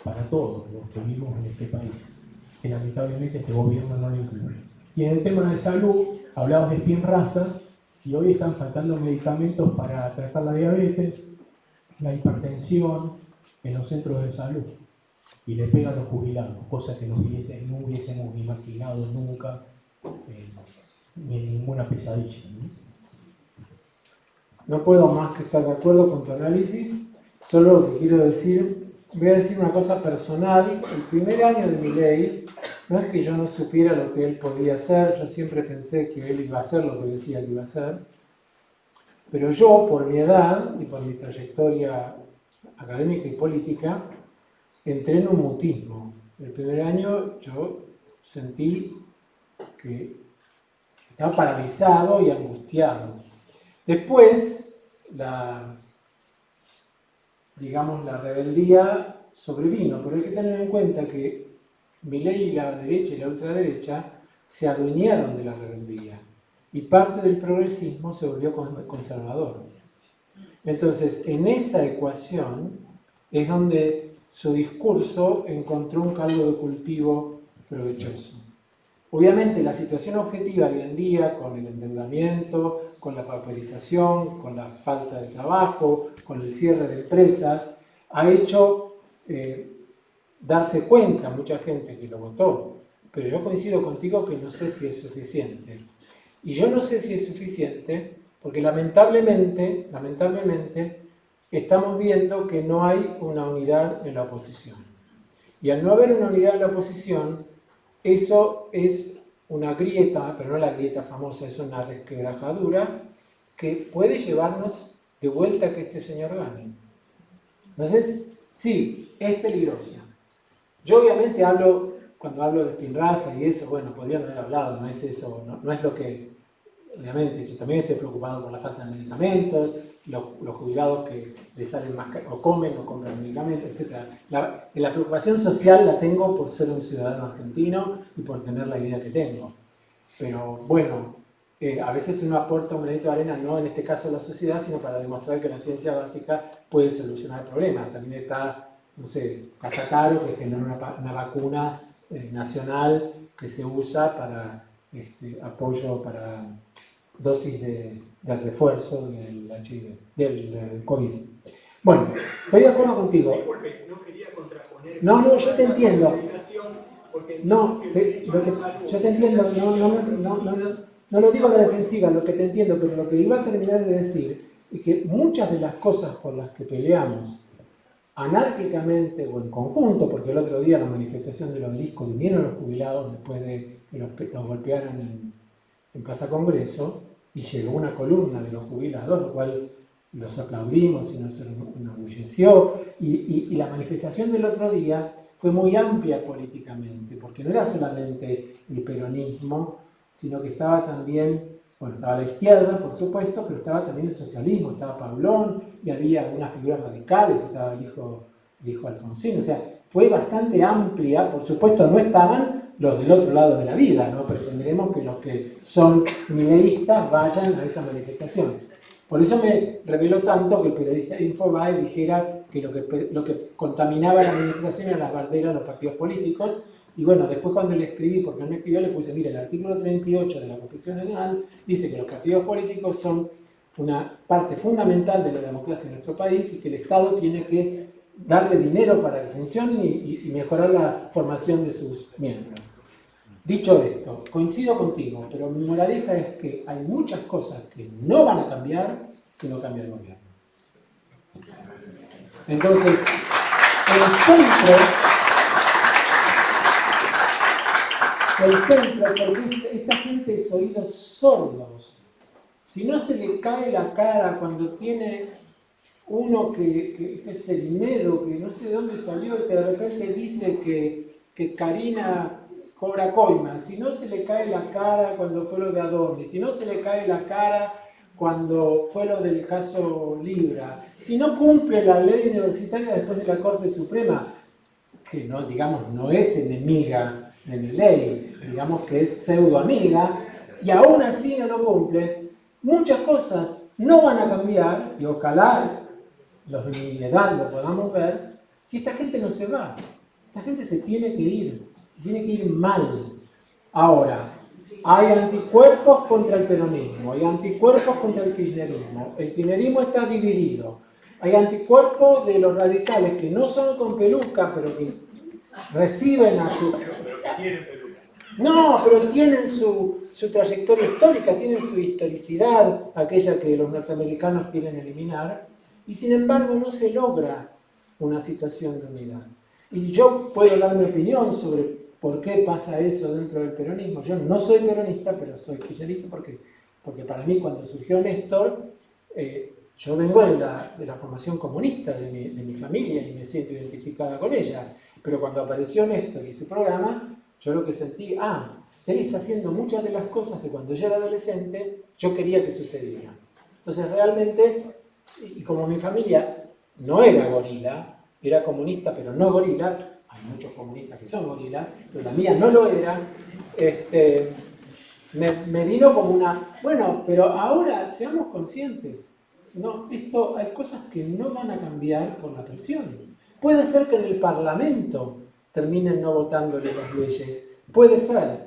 para todos los que vivimos en este país, que lamentablemente este gobierno no lo incluye. Y en el tema de salud, hablabas de Spinraza, y hoy están faltando medicamentos para tratar la diabetes, la hipertensión en los centros de salud, y le pegan a los jubilados, cosa que no hubiésemos imaginado nunca, ni en ninguna pesadilla, No puedo más que estar de acuerdo con tu análisis, solo lo que quiero decir, voy a decir una cosa personal. El primer año de Milei, no es que yo no supiera lo que él podía hacer, yo siempre pensé que él iba a hacer lo que decía que iba a hacer, pero yo, por mi edad y por mi trayectoria académica y política, entré en un mutismo. El primer año yo sentí que estaba paralizado y angustiado. Después, la rebeldía sobrevino, pero hay que tener en cuenta que Milei y la derecha y la ultraderecha se adueñaron de la rebeldía y parte del progresismo se volvió conservador. Entonces, en esa ecuación es donde su discurso encontró un caldo de cultivo provechoso. Obviamente, la situación objetiva hoy en día, con el endeudamiento, con la pauperización, con la falta de trabajo, con el cierre de empresas, ha hecho darse cuenta mucha gente que lo votó. Pero yo coincido contigo que no sé si es suficiente. Y yo no sé si es suficiente porque lamentablemente estamos viendo que no hay una unidad en la oposición. Y al no haber una unidad en la oposición, eso es una grieta, pero no la grieta famosa, es una resquebrajadura que puede llevarnos de vuelta a que este señor gane. Entonces, sí, es peligroso. Yo obviamente cuando hablo de Spinraza y eso, bueno, podría no haber hablado, no es eso, no es lo que, obviamente, yo también estoy preocupado por la falta de medicamentos, los jubilados que les salen más o comen o compran medicamentos, etc. La preocupación social la tengo por ser un ciudadano argentino y por tener la idea que tengo. Pero bueno, a veces uno aporta un granito de arena, no en este caso a la sociedad, sino para demostrar que la ciencia básica puede solucionar problemas. También está, no sé, Casataro, que genera una vacuna nacional que se usa para apoyo para dosis de refuerzo del HIV, del COVID. Bueno, estoy de acuerdo contigo. Disculpe, no quería contraponer. No, yo te entiendo. No, yo te entiendo, no lo digo a la defensiva, lo que te entiendo, pero lo que iba a terminar de decir es que muchas de las cosas por las que peleamos anárquicamente o en conjunto, porque el otro día en la manifestación del obelisco vinieron los jubilados después de que los golpearon en Plaza Congreso, y llegó una columna de los jubilados, lo cual los aplaudimos y nos enorgulleció, y la manifestación del otro día fue muy amplia políticamente, porque no era solamente el peronismo, sino que estaba también, bueno, estaba la izquierda, por supuesto, pero estaba también el socialismo, estaba Pablón, y había algunas figuras radicales, estaba el hijo Alfonsín, o sea, fue bastante amplia, por supuesto no estaban los del otro lado de la vida, no pretenderemos que los que son mileístas vayan a esa manifestación. Por eso me reveló tanto que el periodista Infobae dijera que lo que contaminaba la manifestación eran las banderas de los partidos políticos. Y bueno, después cuando le escribí, porque él me escribió, le puse, mira, el artículo 38 de la Constitución Nacional dice que los partidos políticos son una parte fundamental de la democracia en nuestro país y que el Estado tiene que darle dinero para que funcionen y mejorar la formación de sus miembros. Dicho esto, coincido contigo, pero mi moraleja es que hay muchas cosas que no van a cambiar si no cambia el gobierno. Entonces, el centro, porque esta gente es oídos sordos. Si no se le cae la cara cuando tiene uno que es el Medo, que no sé de dónde salió, que de repente dice que Karina cobra coima, si no se le cae la cara cuando fue lo de Adonis, si no se le cae la cara cuando fue lo del caso Libra, si no cumple la ley universitaria después de la Corte Suprema, que no, digamos, no es enemiga de mi ley, digamos que es pseudo amiga, y aún así no lo cumple, muchas cosas no van a cambiar, y ojalá los de mi edad lo podamos ver, si esta gente no se va. Esta gente se tiene que ir mal. Ahora, hay anticuerpos contra el peronismo, hay anticuerpos contra el kirchnerismo. El kirchnerismo está dividido. Hay anticuerpos de los radicales que no son con peluca, pero que reciben a su... No, pero tienen su trayectoria histórica, tienen su historicidad, aquella que los norteamericanos quieren eliminar, y sin embargo no se logra una situación de unidad. Y yo puedo dar mi opinión sobre por qué pasa eso dentro del peronismo. Yo no soy peronista, pero soy kirchnerista porque para mí cuando surgió Néstor, yo vengo de la formación comunista de mi familia y me siento identificada con ella. Pero cuando apareció Néstor y su programa, yo lo que sentí, él está haciendo muchas de las cosas que cuando yo era adolescente yo quería que sucedieran. Entonces realmente, y como mi familia no era gorila, era comunista pero no gorila, hay muchos comunistas que son gorilas, pero la mía no lo era, me vino como una, bueno, pero ahora seamos conscientes, no, hay cosas que no van a cambiar por la presión. Puede ser que en el Parlamento terminen no votándole las leyes, puede ser.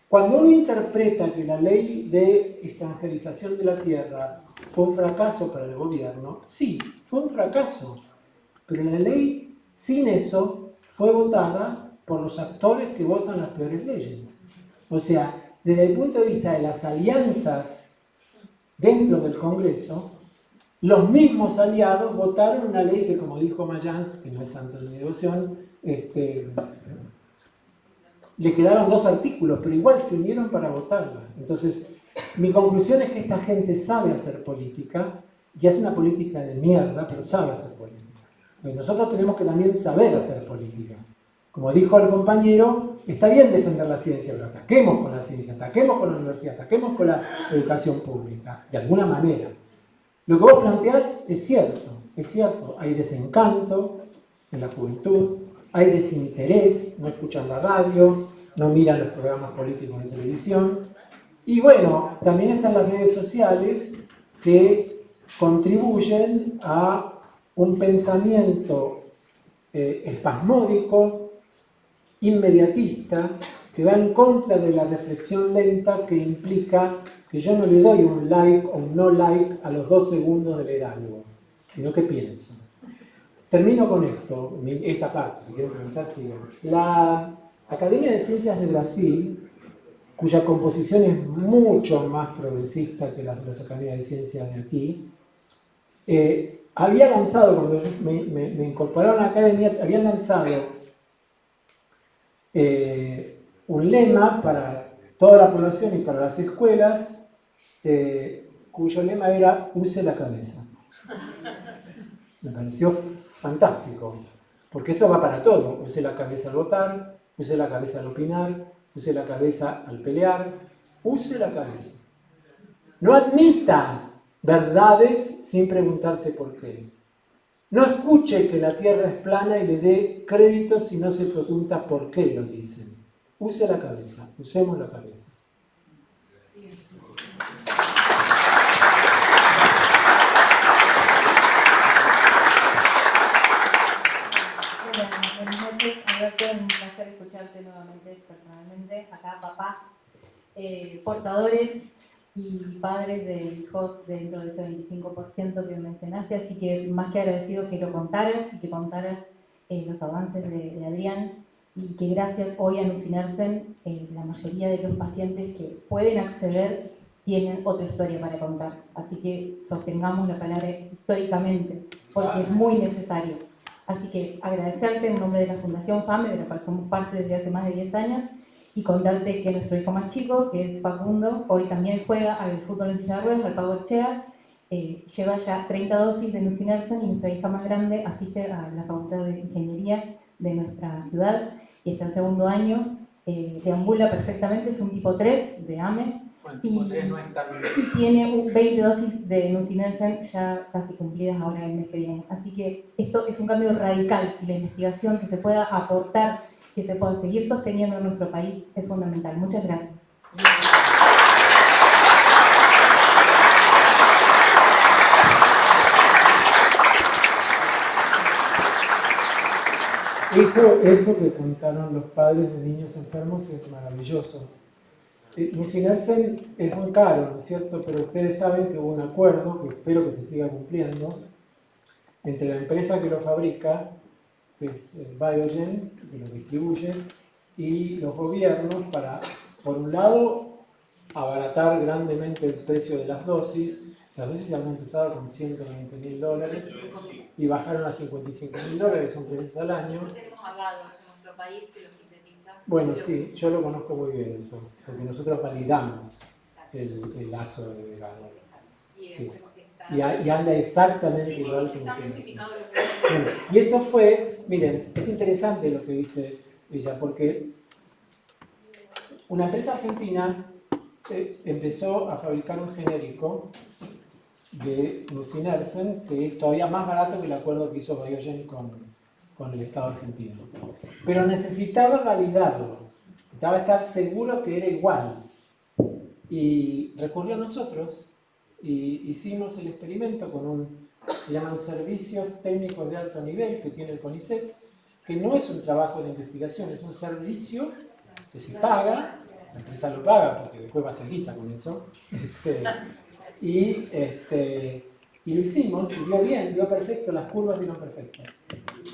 Cuando uno interpreta que la ley de extranjerización de la tierra fue un fracaso para el gobierno, sí, fue un fracaso, pero la ley sin eso fue votada por los actores que votan las peores leyes. O sea, desde el punto de vista de las alianzas dentro del Congreso, los mismos aliados votaron una ley que, como dijo Mayans, que no es santo de mi devoción, le quedaron 2 artículos, pero igual se unieron para votarla. Entonces, mi conclusión es que esta gente sabe hacer política, y hace una política de mierda, pero sabe hacer política. Y nosotros tenemos que también saber hacer política. Como dijo el compañero, está bien defender la ciencia, pero ataquemos con la ciencia, ataquemos con la universidad, ataquemos con la educación pública, de alguna manera. Lo que vos planteás es cierto, hay desencanto en la juventud, hay desinterés, no escuchan la radio, no miran los programas políticos en televisión, y bueno, también están las redes sociales que contribuyen a un pensamiento espasmódico, inmediatista, que va en contra de la reflexión lenta que implica que yo no le doy un like o un no like a los 2 segundos de leer algo, sino que pienso. Termino con esto, esta parte, si quieren preguntar, sigan. La Academia de Ciencias de Brasil, cuya composición es mucho más progresista que las de las Academias de Ciencias de aquí, había lanzado, cuando me incorporaron a la academia, habían lanzado un lema para toda la población y para las escuelas, cuyo lema era "use la cabeza". Me pareció fantástico, porque eso va para todo. Use la cabeza al votar, use la cabeza al opinar, use la cabeza al pelear, use la cabeza. No admita verdades sin preguntarse por qué. No escuche que la tierra es plana y le dé crédito si no se pregunta por qué lo dicen. Use la cabeza, usemos la cabeza. Buenas noches, Alberto, es un placer escucharte nuevamente personalmente. Acá papás, portadores y padres de hijos dentro de ese 25% que mencionaste, así que más que agradecido que lo contaras y que contaras los avances de Adrián, y que gracias hoy a Nusinersen la mayoría de los pacientes que pueden acceder tienen otra historia para contar, así que sostengamos la palabra históricamente porque es muy necesario. Así que agradecerte en nombre de la Fundación FAME, de la cual somos parte desde hace más de 10 años, y contarte que nuestro hijo más chico, que es Facundo, hoy también juega al fútbol en silla de ruedas, al Power Chair, lleva ya 30 dosis de Nusinersen, y nuestra hija más grande asiste a la Facultad de Ingeniería de nuestra ciudad y está en segundo año, deambula perfectamente, es un tipo 3 de AME, Bueno, tipo 3 no es tan... y tiene 20 dosis de Nusinersen ya casi cumplidas ahora el mes que viene. Así que esto es un cambio radical, y la investigación que se pueda aportar, que se pueda seguir sosteniendo en nuestro país, es fundamental. Muchas gracias. Eso que contaron los padres de niños enfermos es maravilloso. Nusinersen es muy caro, ¿no es cierto? Pero ustedes saben que hubo un acuerdo, que espero que se siga cumpliendo, entre la empresa que lo fabrica, que es Biogen, que lo distribuye, y los gobiernos para, por un lado, abaratar grandemente el precio de las dosis. Las dosis habían empezado con $120.000 y bajaron a $55.000, son 3 veces al año. Tenemos a Gado en nuestro país que lo sintetiza. Bueno, sí, yo lo conozco muy bien eso, porque nosotros validamos el lazo de Gado. Sí. Y anda exactamente igual que nosotros. Bueno, y eso fue, miren, es interesante lo que dice ella, porque una empresa argentina empezó a fabricar un genérico de Nusinersen que es todavía más barato que el acuerdo que hizo Biogen con el Estado argentino. Pero necesitaba validarlo, necesitaba estar seguro que era igual. Y recurrió a nosotros y hicimos el experimento con se llaman servicios técnicos de alto nivel que tiene el CONICET, que no es un trabajo de investigación, es un servicio que se paga, la empresa lo paga porque después va a ser guita con eso, y lo hicimos y dio bien, dio perfecto, las curvas dieron perfectas.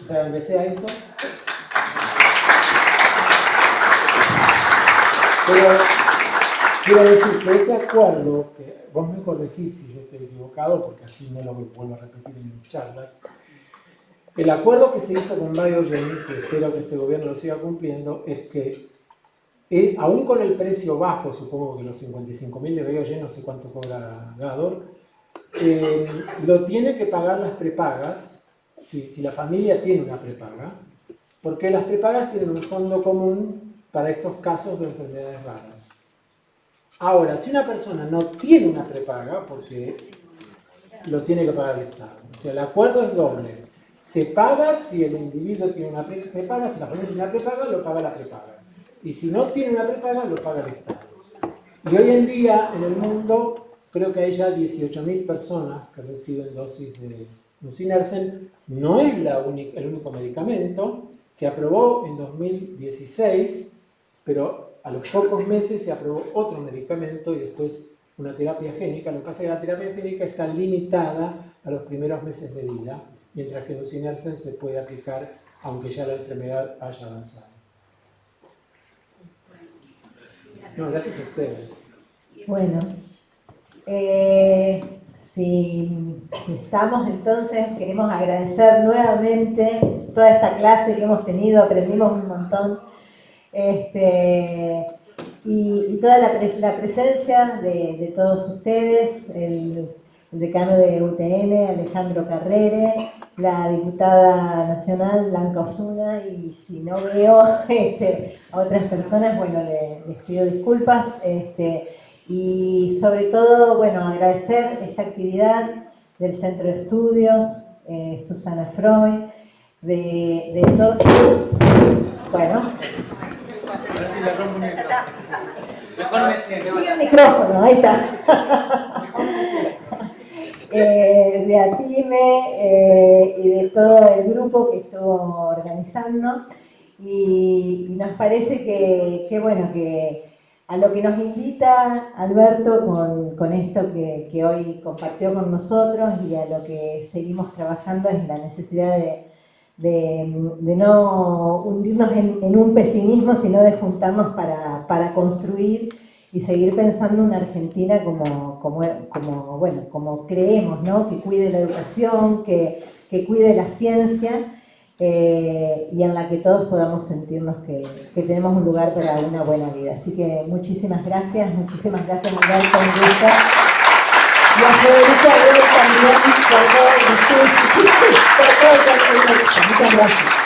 O sea, empecé a eso. Pero quiero decir que ese acuerdo, que vos me corregís si yo estoy equivocado, porque así no lo vuelvo a repetir en mis charlas, el acuerdo que se hizo con Biogen, que espero que este gobierno lo siga cumpliendo, es que aún con el precio bajo, supongo que los 55.000 de Biogen, no sé cuánto cobra Gador, lo tiene que pagar las prepagas, si la familia tiene una prepaga, porque las prepagas tienen un fondo común para estos casos de enfermedades raras. Ahora, si una persona no tiene una prepaga, porque lo tiene que pagar el Estado, o sea, el acuerdo es doble. Se paga si el individuo tiene una prepaga, si la familia tiene una prepaga, lo paga la prepaga. Y si no tiene una prepaga, lo paga el Estado. Y hoy en día, en el mundo, creo que hay ya 18.000 personas que reciben dosis de Nusinersen. No es el único medicamento. Se aprobó en 2016, pero a los pocos meses se aprobó otro medicamento y después una terapia génica. Lo que pasa es que la terapia génica está limitada a los primeros meses de vida, mientras que Nusinersen se puede aplicar aunque ya la enfermedad haya avanzado. No, gracias a ustedes. Bueno, si estamos, entonces queremos agradecer nuevamente toda esta clase que hemos tenido, aprendimos un montón. Y toda la presencia de todos ustedes, el decano de UTN, Alejandro Carrere, la diputada nacional, Blanca Osuna, y si no veo a otras personas, bueno, les pido disculpas. Y sobre todo, bueno, agradecer esta actividad del Centro de Estudios, Susana Freud, de todo. Bueno. Mejor me siento. Sigue el micrófono, ahí está. De Atime y de todo el grupo que estuvo organizando. Y nos parece que bueno, que a lo que nos invita Alberto con esto que hoy compartió con nosotros y a lo que seguimos trabajando es la necesidad de no hundirnos en un pesimismo, sino de juntarnos para construir y seguir pensando una Argentina como creemos, ¿no? Que cuide la educación, que cuide la ciencia, y en la que todos podamos sentirnos que tenemos un lugar para una buena vida. Así que muchísimas gracias Alberto, un gusto. Y a Federico también por todo el muchas gracias.